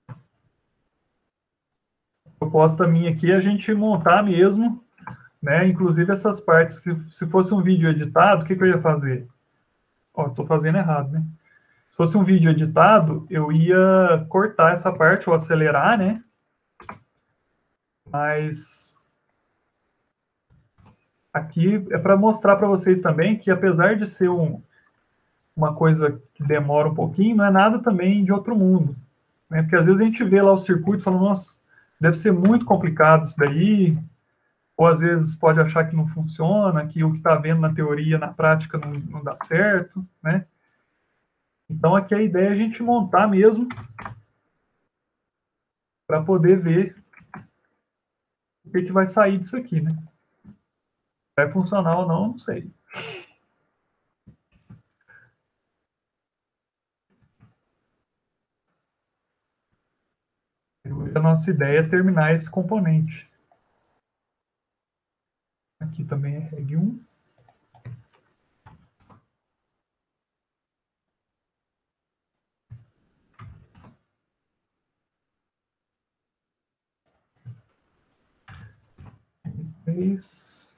A proposta minha aqui é a gente montar mesmo, né? Inclusive essas partes, se fosse um vídeo editado, o que eu ia fazer? Ó, estou fazendo errado, né? Se fosse um vídeo editado, eu ia cortar essa parte ou acelerar, né? Mas aqui é para mostrar para vocês também que, apesar de ser uma coisa que demora um pouquinho, não é nada também de outro mundo, né? Porque às vezes a gente vê lá o circuito e fala, nossa, deve ser muito complicado isso daí, ou às vezes pode achar que não funciona, que o que está vendo na teoria, na prática, não dá certo, né? Então aqui a ideia é a gente montar mesmo para poder ver o que vai sair disso aqui, né? Vai funcionar ou não, não sei. A nossa ideia é terminar esse componente. Aqui também é reg 1. R3.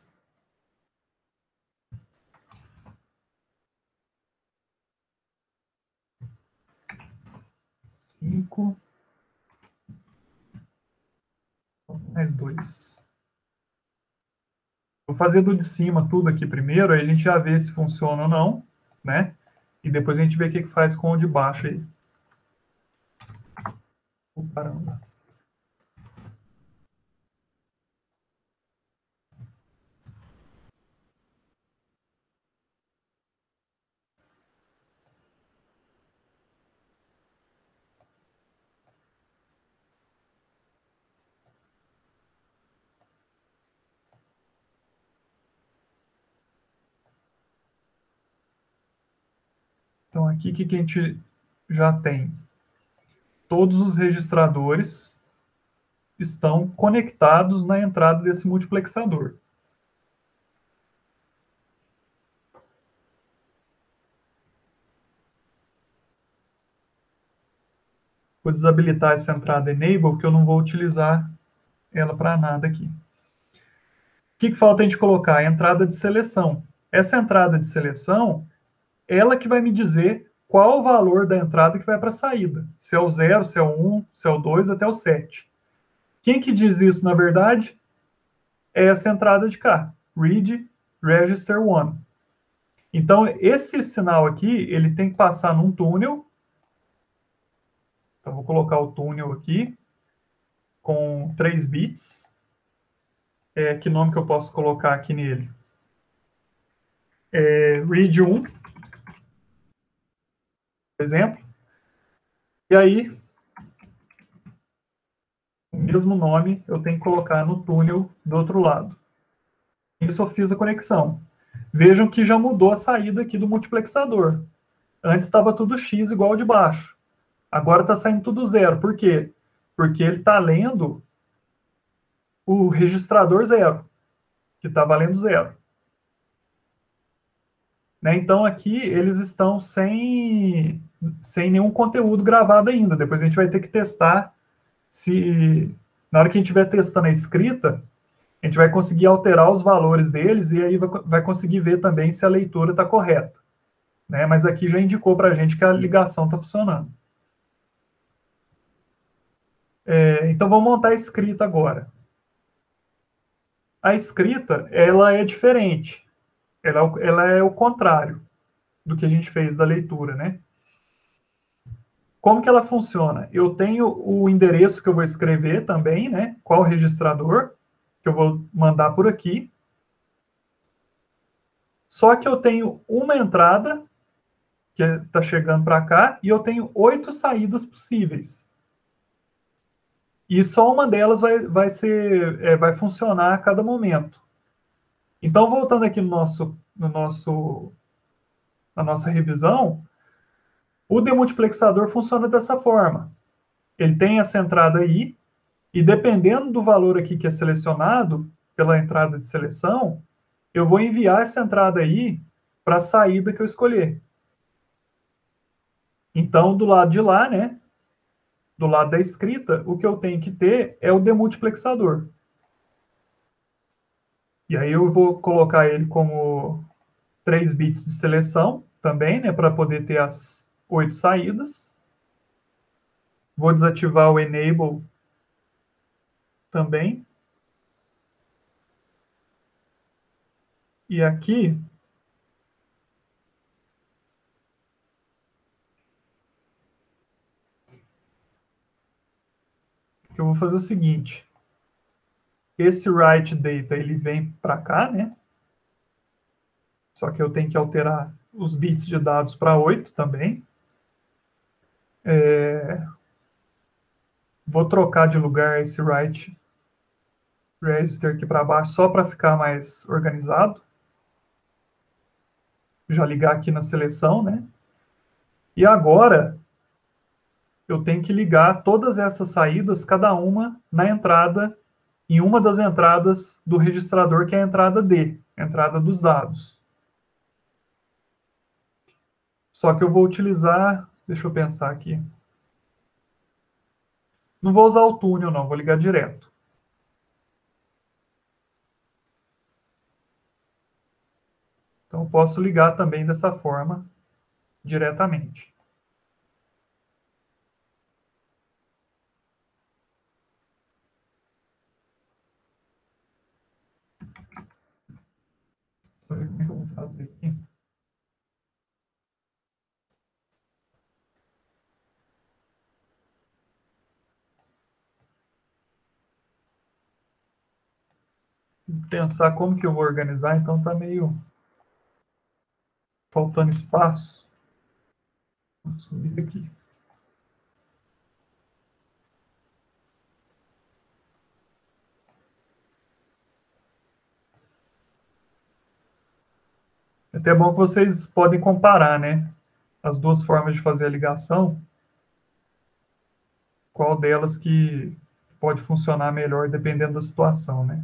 5. Mais 2. Vou fazer do de cima tudo aqui primeiro, aí a gente já vê se funciona ou não, né? E depois a gente vê o que faz com o de baixo aí. Oh, caramba. Então aqui o que a gente já tem? Todos os registradores estão conectados na entrada desse multiplexador. Vou desabilitar essa entrada Enable, porque eu não vou utilizar ela para nada aqui. O que falta a gente colocar? A entrada de seleção. Essa entrada de seleção, ela que vai me dizer qual o valor da entrada que vai para a saída. Se é o 0, se é o 1, se é o 2, até o 7. Quem que diz isso, na verdade? É essa entrada de cá. Read Register 1. Então, esse sinal aqui, ele tem que passar num túnel. Então, vou colocar o túnel aqui com 3 bits. Que nome que eu posso colocar aqui nele? Read 1, por exemplo. E aí, o mesmo nome eu tenho que colocar no túnel do outro lado. Isso eu fiz a conexão. Vejam que já mudou a saída aqui do multiplexador. Antes estava tudo X igual de baixo. Agora está saindo tudo 0. Por quê? Porque ele está lendo o registrador 0, que está valendo 0. Né? Então, aqui eles estão sem nenhum conteúdo gravado ainda. Depois a gente vai ter que testar se... Na hora que a gente estiver testando a escrita, a gente vai conseguir alterar os valores deles e aí vai conseguir ver também se a leitura está correta. Né? Mas aqui já indicou para a gente que a ligação está funcionando. Então, vamos montar a escrita agora. A escrita, ela é diferente. Ela é o contrário do que a gente fez da leitura, né? Como que ela funciona? Eu tenho o endereço que eu vou escrever também, né? Qual registrador que eu vou mandar por aqui. Só que eu tenho uma entrada que está chegando para cá e eu tenho 8 saídas possíveis. E só uma delas vai funcionar a cada momento. Então, voltando aqui na nossa revisão, o demultiplexador funciona dessa forma. Ele tem essa entrada aí, e dependendo do valor aqui que é selecionado pela entrada de seleção, eu vou enviar essa entrada aí para a saída que eu escolher. Então, do lado de lá, né, do lado da escrita, o que eu tenho que ter é o demultiplexador. E aí eu vou colocar ele como 3 bits de seleção também, né, para poder ter as 8 saídas. Vou desativar o Enable também. E aqui, eu vou fazer o seguinte. Esse write data, ele vem para cá, né? Só que eu tenho que alterar os bits de dados para 8 também. Vou trocar de lugar esse write register aqui para baixo, só para ficar mais organizado. Já ligar aqui na seleção, né? E agora, eu tenho que ligar todas essas saídas, cada uma na entrada, em uma das entradas do registrador, que é a entrada D, a entrada dos dados. Só que eu vou utilizar, deixa eu pensar aqui. Não vou usar o túnel, não, vou ligar direto. Então, eu posso ligar também dessa forma, diretamente. Como é que eu vou fazer aqui? Pensar como que eu vou organizar, então tá meio faltando espaço. Vou subir aqui. É até bom que vocês podem comparar, né? As duas formas de fazer a ligação. Qual delas que pode funcionar melhor dependendo da situação, né?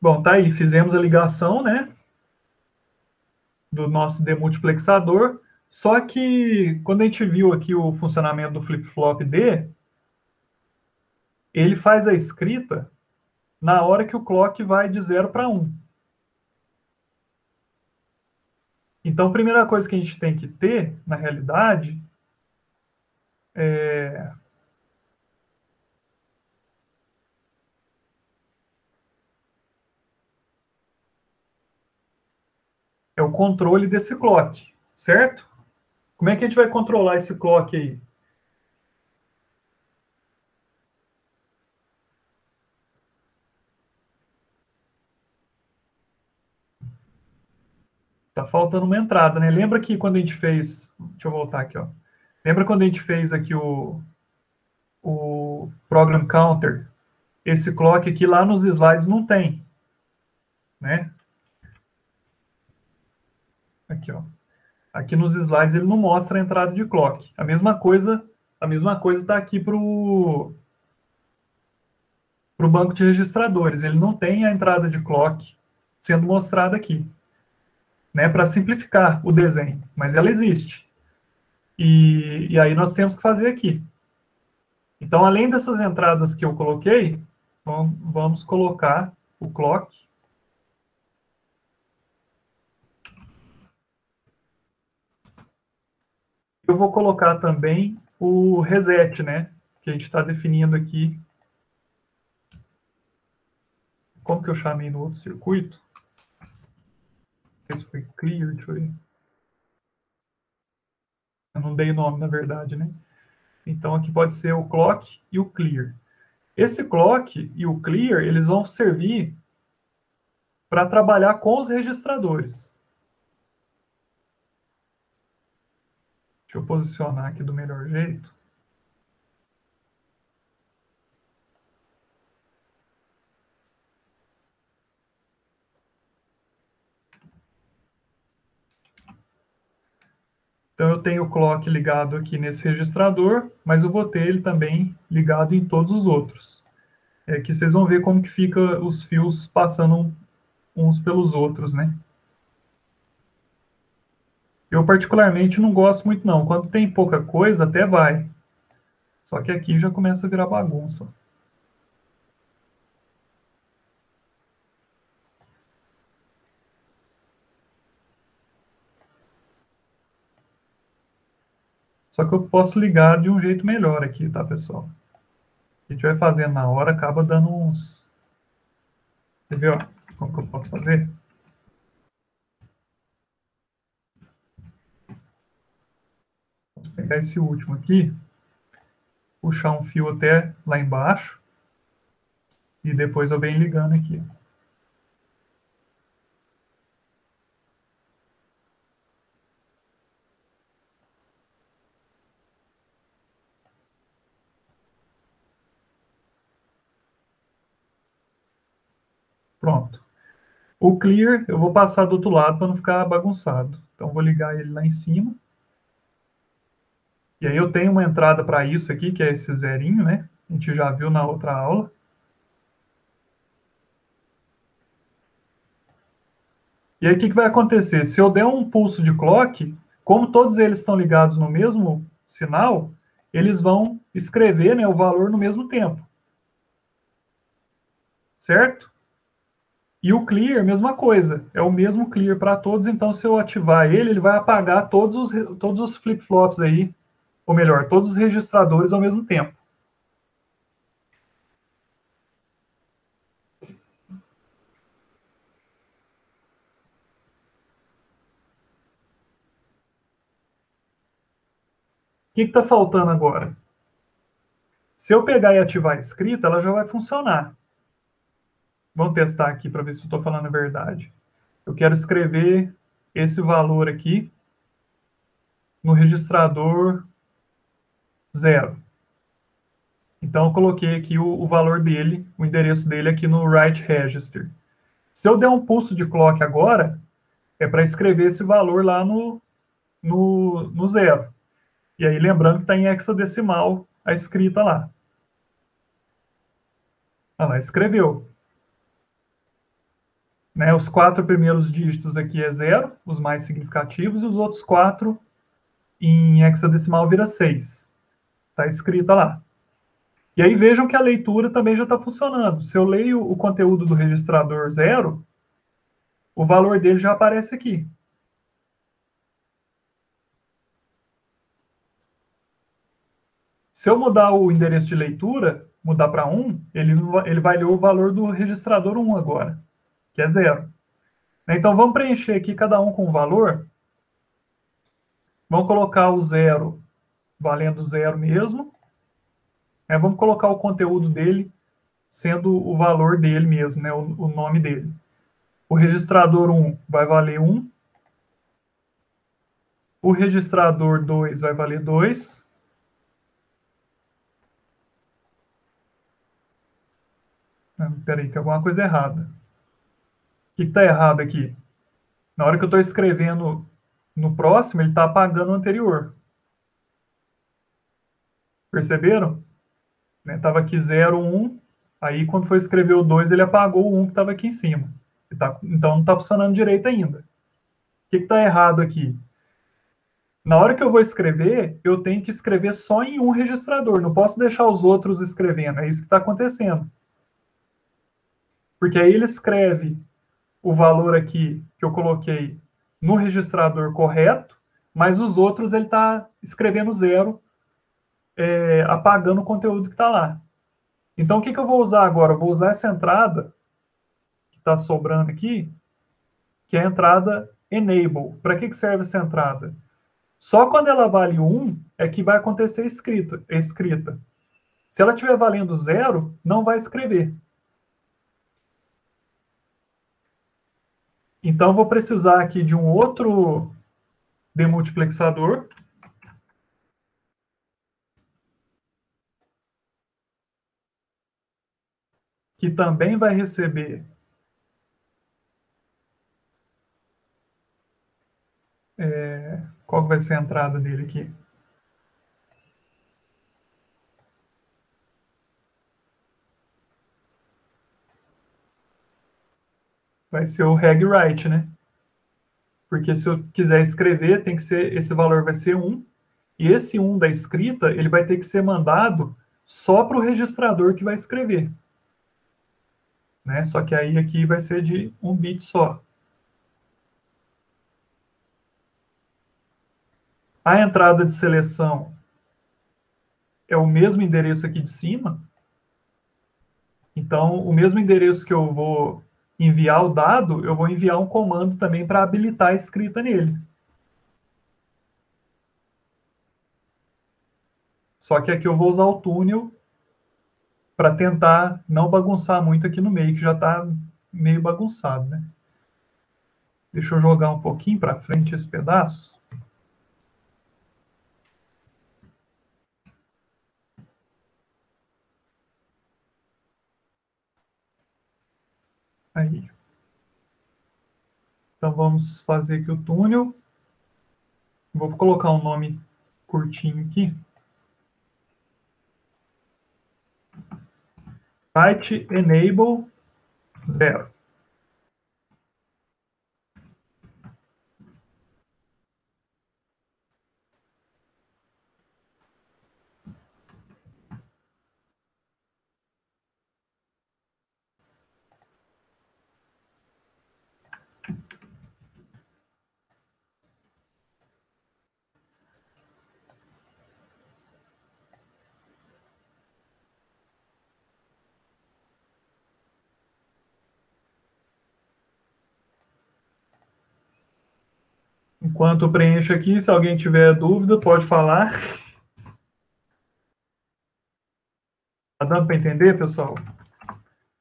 Bom, tá aí, fizemos a ligação, né? Do nosso demultiplexador. Só que quando a gente viu aqui o funcionamento do flip-flop D, ele faz a escrita na hora que o clock vai de 0 para 1. Então, a primeira coisa que a gente tem que ter, na realidade, é o controle desse clock, certo? Como é que a gente vai controlar esse clock aí? Tá faltando uma entrada, né? Lembra que quando a gente fez... Deixa eu voltar aqui, ó. Lembra quando a gente fez aqui o program counter? Esse clock aqui lá nos slides não tem, né? Aqui, ó. Aqui nos slides ele não mostra a entrada de clock. A mesma coisa está aqui para o banco de registradores. Ele não tem a entrada de clock sendo mostrada aqui, né? Para simplificar o desenho, mas ela existe. E aí nós temos que fazer aqui. Então, além dessas entradas que eu coloquei, vamos colocar o clock. Eu vou colocar também o reset, né? Que a gente está definindo aqui. Como que eu chamei no outro circuito? Esse foi clear, deixa eu ver. Eu não dei nome, na verdade, né? Então, aqui pode ser o clock e o clear. Esse clock e o clear, eles vão servir para trabalhar com os registradores. Deixa eu posicionar aqui do melhor jeito. Então, eu tenho o clock ligado aqui nesse registrador, mas eu vou ter ele também ligado em todos os outros. É que vocês vão ver como que fica os fios passando uns pelos outros, né? Eu, particularmente, não gosto muito, não. Quando tem pouca coisa, até vai. Só que aqui já começa a virar bagunça. Só que eu posso ligar de um jeito melhor aqui, tá, pessoal? A gente vai fazendo na hora, acaba dando uns... Você vê, ó, como que eu posso fazer? Vou pegar esse último aqui, puxar um fio até lá embaixo, e depois eu venho ligando aqui. Pronto. O clear eu vou passar do outro lado para não ficar bagunçado. Então vou ligar ele lá em cima. E aí eu tenho uma entrada para isso aqui, que é esse zerinho, né? A gente já viu na outra aula. E aí o que vai acontecer? Se eu der um pulso de clock, como todos eles estão ligados no mesmo sinal, eles vão escrever, né, o valor no mesmo tempo. Certo? E o clear, mesma coisa. É o mesmo clear para todos, então se eu ativar ele, ele vai apagar todos os flip-flops aí, ou melhor, todos os registradores ao mesmo tempo. O que está faltando agora? Se eu pegar e ativar a escrita, ela já vai funcionar. Vamos testar aqui para ver se eu estou falando a verdade. Eu quero escrever esse valor aqui no registrador 0. Então, eu coloquei aqui o valor dele, o endereço dele aqui no write register. Se eu der um pulso de clock agora, é para escrever esse valor lá no 0. E aí, lembrando que está em hexadecimal a escrita lá. Ah lá, escreveu. Né, os 4 primeiros dígitos aqui é 0, os mais significativos, e os outros 4 em hexadecimal vira 6. Está escrita lá. E aí vejam que a leitura também já está funcionando. Se eu leio o conteúdo do registrador 0, o valor dele já aparece aqui. Se eu mudar o endereço de leitura, mudar para 1, ele vai ler o valor do registrador 1 agora, que é 0. Então vamos preencher aqui cada um com um valor. Vamos colocar o 0 valendo 0 mesmo. Vamos colocar o conteúdo dele sendo o valor dele mesmo, né, o nome dele. O registrador 1 vai valer 1. O registrador 2 vai valer 2. Espera aí, tem alguma coisa errada. O que está errado aqui? Na hora que eu estou escrevendo no próximo, ele está apagando o anterior. Perceberam? Estava aqui 0, 1. Aí, quando foi escrever o 2, ele apagou o 1 que estava aqui em cima. Então, não está funcionando direito ainda. O que está errado aqui? Na hora que eu vou escrever, eu tenho que escrever só em um registrador. Não posso deixar os outros escrevendo. É isso que está acontecendo. Porque aí ele escreve o valor aqui que eu coloquei no registrador correto, mas os outros ele está escrevendo 0, apagando o conteúdo que está lá. Então, o que eu vou usar agora? Eu vou usar essa entrada que está sobrando aqui, que é a entrada enable. Para que serve essa entrada? Só quando ela vale 1 é que vai acontecer a escrita. Se ela estiver valendo 0, não vai escrever. Então, eu vou precisar aqui de um outro demultiplexador. Que também vai receber qual vai ser a entrada dele aqui? Vai ser o read-write, né? Porque se eu quiser escrever, tem que ser, esse valor vai ser 1, E esse 1 da escrita, ele vai ter que ser mandado só para o registrador que vai escrever. Né? Só que aí aqui vai ser de 1 bit só. A entrada de seleção é o mesmo endereço aqui de cima. Então, o mesmo endereço que eu vou enviar o dado, eu vou enviar um comando também para habilitar a escrita nele. Só que aqui eu vou usar o túnel para tentar não bagunçar muito aqui no meio, que já está meio bagunçado, né? Deixa eu jogar um pouquinho para frente esse pedaço. Aí. Então, vamos fazer aqui o túnel. Vou colocar um nome curtinho aqui. Write enable 0. Enquanto eu preencho aqui, se alguém tiver dúvida, pode falar. Tá dando para entender, pessoal?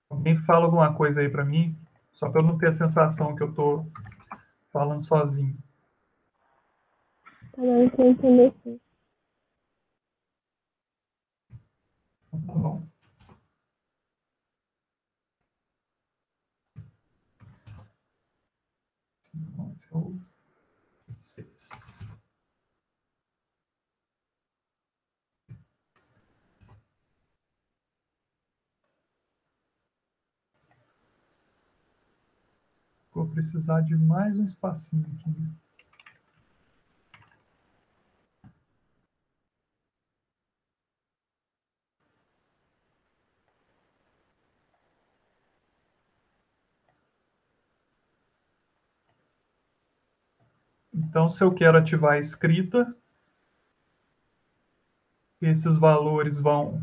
Alguém fala alguma coisa aí para mim, só para eu não ter a sensação que eu estou falando sozinho. Tá dando pra entender sim. Tá bom. Vou precisar de mais um espacinho aqui. Então, se eu quero ativar a escrita, esses valores vão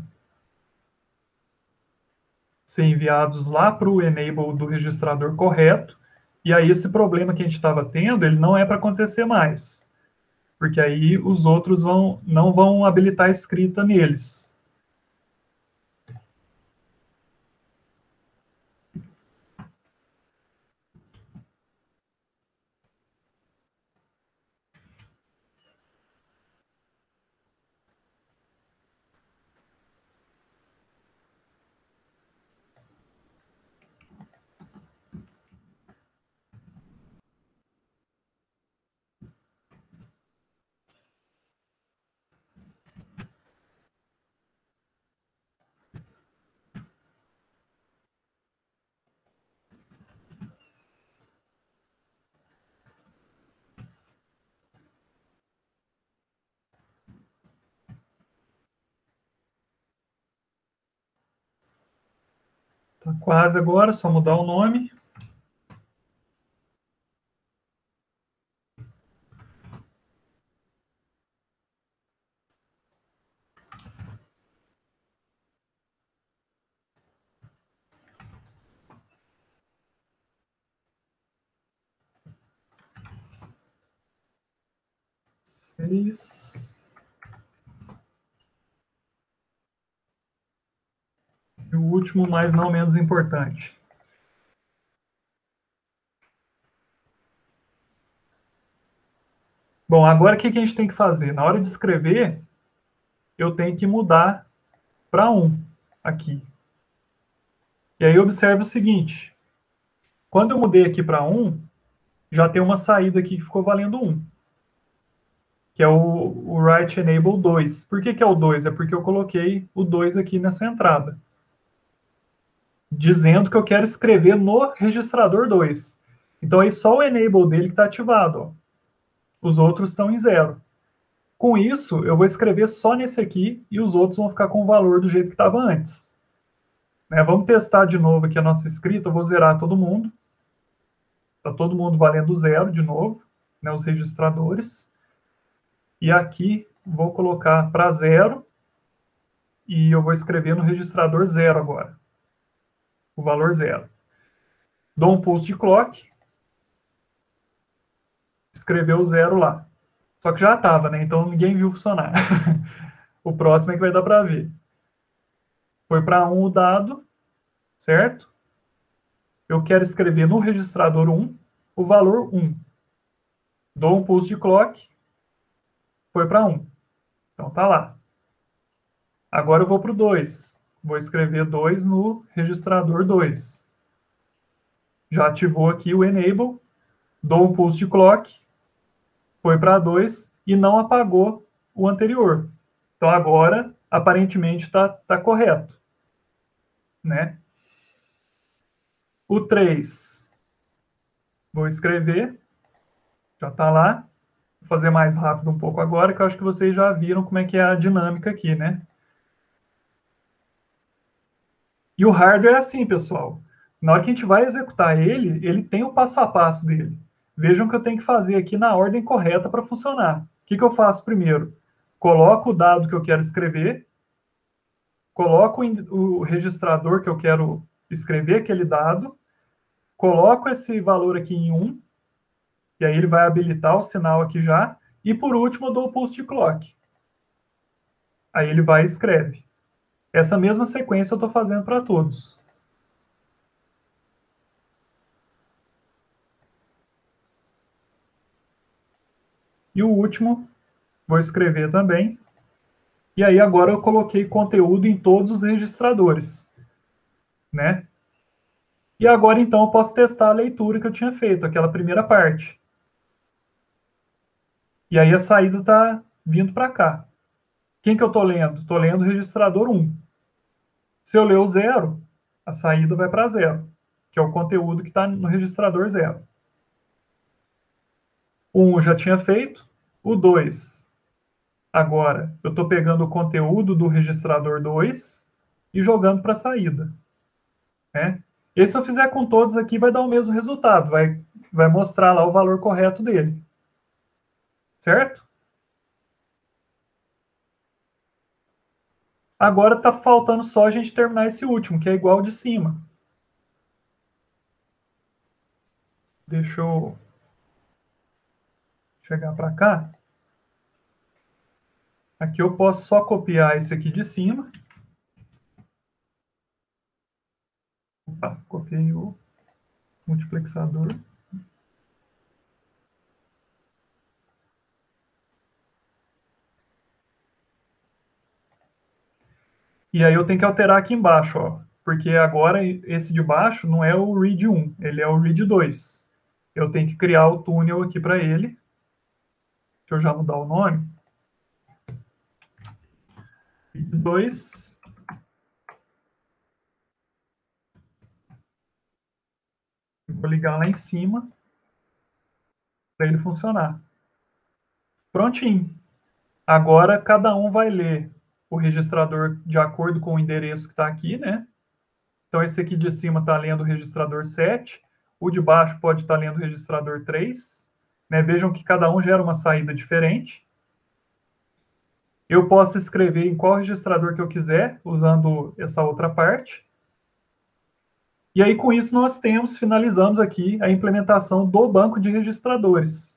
ser enviados lá para o enable do registrador correto, e aí esse problema que a gente estava tendo, ele não é para acontecer mais, porque aí os outros não vão habilitar a escrita neles. Tá quase agora, só mudar o nome. E o último, mas não menos importante. Bom, agora o que a gente tem que fazer? Na hora de escrever, eu tenho que mudar para 1 aqui. E aí observe o seguinte. Quando eu mudei aqui para 1, já tem uma saída aqui que ficou valendo 1. Que é o Write Enable 2. Por que é o 2? É porque eu coloquei o 2 aqui nessa entrada. Dizendo que eu quero escrever no registrador 2. Então aí só o Enable dele que está ativado. Ó. Os outros estão em 0. Com isso, eu vou escrever só nesse aqui e os outros vão ficar com o valor do jeito que estava antes. Né? Vamos testar de novo aqui a nossa escrita. Eu vou zerar todo mundo. Está todo mundo valendo 0 de novo, né, os registradores. E aqui vou colocar para 0 e eu vou escrever no registrador 0 agora. O valor 0. Dou um pulse de clock. Escreveu o 0 lá. Só que já estava, né? Então ninguém viu funcionar. O próximo é que vai dar para ver. Foi para 1 o dado, certo? Eu quero escrever no registrador 1 o valor 1. Dou um pulse de clock. Foi para 1. Então tá lá. Agora eu vou para o 2. Vou escrever 2 no registrador 2. Já ativou aqui o enable. Dou um pulse de clock. Foi para 2 e não apagou o anterior. Então agora, aparentemente, está correto. Né? O 3. Vou escrever. Já está lá. Vou fazer mais rápido um pouco agora, que eu acho que vocês já viram como é que é a dinâmica aqui, né? E o hardware é assim, pessoal. Na hora que a gente vai executar ele, ele tem o passo a passo dele. Vejam que eu tenho que fazer aqui na ordem correta para funcionar. O que eu faço primeiro? Coloco o dado que eu quero escrever, coloco o registrador que eu quero escrever aquele dado, coloco esse valor aqui em 1, e aí ele vai habilitar o sinal aqui já, e por último eu dou o pulse de clock. Aí ele vai e escreve. Essa mesma sequência eu estou fazendo para todos. E o último, vou escrever também. E aí agora eu coloquei conteúdo em todos os registradores. Né? E agora então eu posso testar a leitura que eu tinha feito, aquela primeira parte. E aí a saída está vindo para cá. Quem que eu estou lendo? Estou lendo o registrador 1. Se eu ler o 0, a saída vai para 0, que é o conteúdo que está no registrador 0. O 1 já tinha feito. O 2, agora, eu estou pegando o conteúdo do registrador 2 e jogando para a saída. Né? E se eu fizer com todos aqui, vai dar o mesmo resultado. Vai mostrar lá o valor correto dele. Certo? Agora está faltando só a gente terminar esse último, que é igual ao de cima. Deixa eu chegar para cá. Aqui eu posso só copiar esse aqui de cima. Opa, copiei o multiplexador. E aí eu tenho que alterar aqui embaixo, ó, porque agora esse de baixo não é o read 1, ele é o read 2. Eu tenho que criar o túnel aqui para ele. Deixa eu já mudar o nome. Read 2. Vou ligar lá em cima para ele funcionar. Prontinho. Agora cada um vai ler o registrador de acordo com o endereço que está aqui, né? Então esse aqui de cima está lendo o registrador 7, o de baixo pode estar lendo o registrador 3. Né? Vejam que cada um gera uma saída diferente. Eu posso escrever em qual registrador que eu quiser, usando essa outra parte. E aí, com isso, nós finalizamos aqui a implementação do banco de registradores,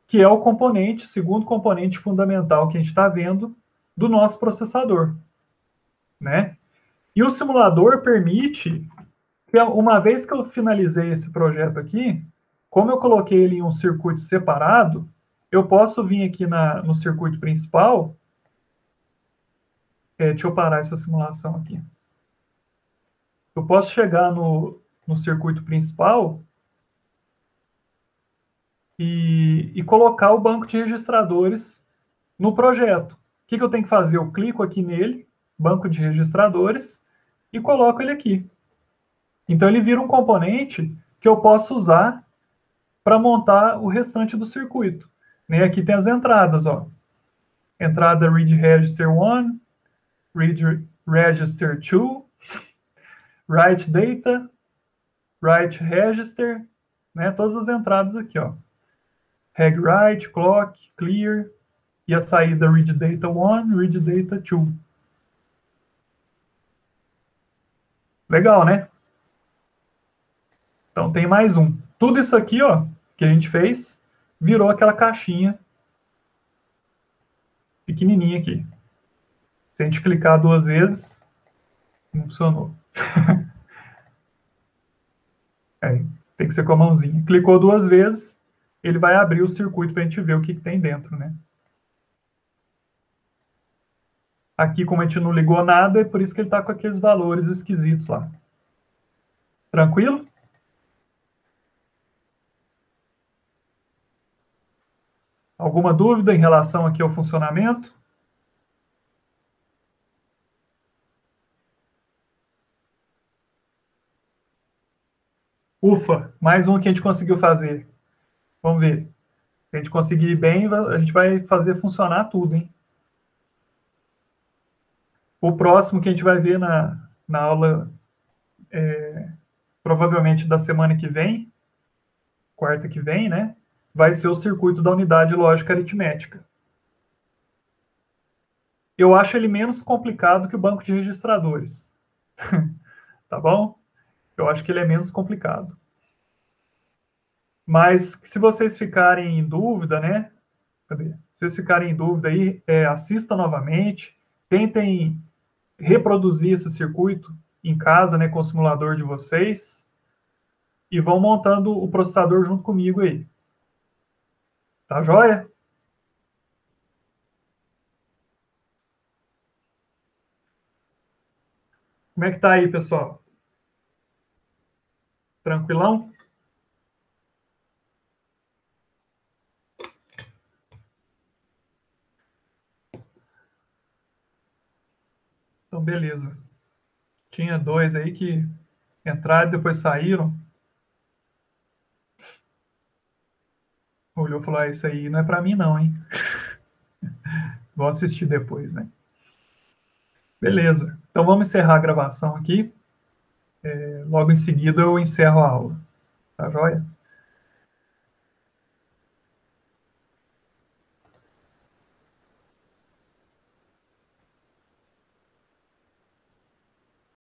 que é o componente, segundo componente fundamental que a gente está vendo do nosso processador. Né? E o simulador permite, que uma vez que eu finalizei esse projeto aqui, como eu coloquei ele em um circuito separado, eu posso vir aqui no circuito principal. Deixa eu parar essa simulação aqui. Eu posso chegar no circuito principal e colocar o banco de registradores no projeto. O que eu tenho que fazer? Eu clico aqui nele, banco de registradores, e coloco ele aqui. Então ele vira um componente que eu posso usar para montar o restante do circuito. E aqui tem as entradas, ó. Entrada read register 1, read register 2, write data, write register, né? Todas as entradas aqui, ó. Reg write, clock, clear, e a saída read data 1, read data 2. Legal, né? Então tem mais um. Tudo isso aqui, ó, que a gente fez, virou aquela caixinha pequenininha aqui. Se a gente clicar 2 vezes, não funcionou. Tem que ser com a mãozinha. Clicou 2 vezes, ele vai abrir o circuito para a gente ver o que tem dentro, né? Aqui, como a gente não ligou nada, é por isso que ele está com aqueles valores esquisitos lá. Tranquilo? Alguma dúvida em relação aqui ao funcionamento? Ufa, mais um que a gente conseguiu fazer. Vamos ver. Se a gente conseguir bem, a gente vai fazer funcionar tudo, hein? O próximo que a gente vai ver na aula, provavelmente da semana que vem, quarta que vem, né? Vai ser o circuito da unidade lógica aritmética. Eu acho ele menos complicado que o banco de registradores. Tá bom? Eu acho que ele é menos complicado. Mas se vocês ficarem em dúvida, né? Cadê? Se vocês ficarem em dúvida aí, assista novamente, tentem reproduzir esse circuito em casa, né, com o simulador de vocês, e vão montando o processador junto comigo aí. Tá joia? Como é que tá aí, pessoal? Tranquilão? Então, beleza. Tinha 2 aí que entraram e depois saíram. Olhou e falou, isso aí não é para mim não, hein? Vou assistir depois, né? Beleza. Então, vamos encerrar a gravação aqui. Logo em seguida, eu encerro a aula. Tá joia?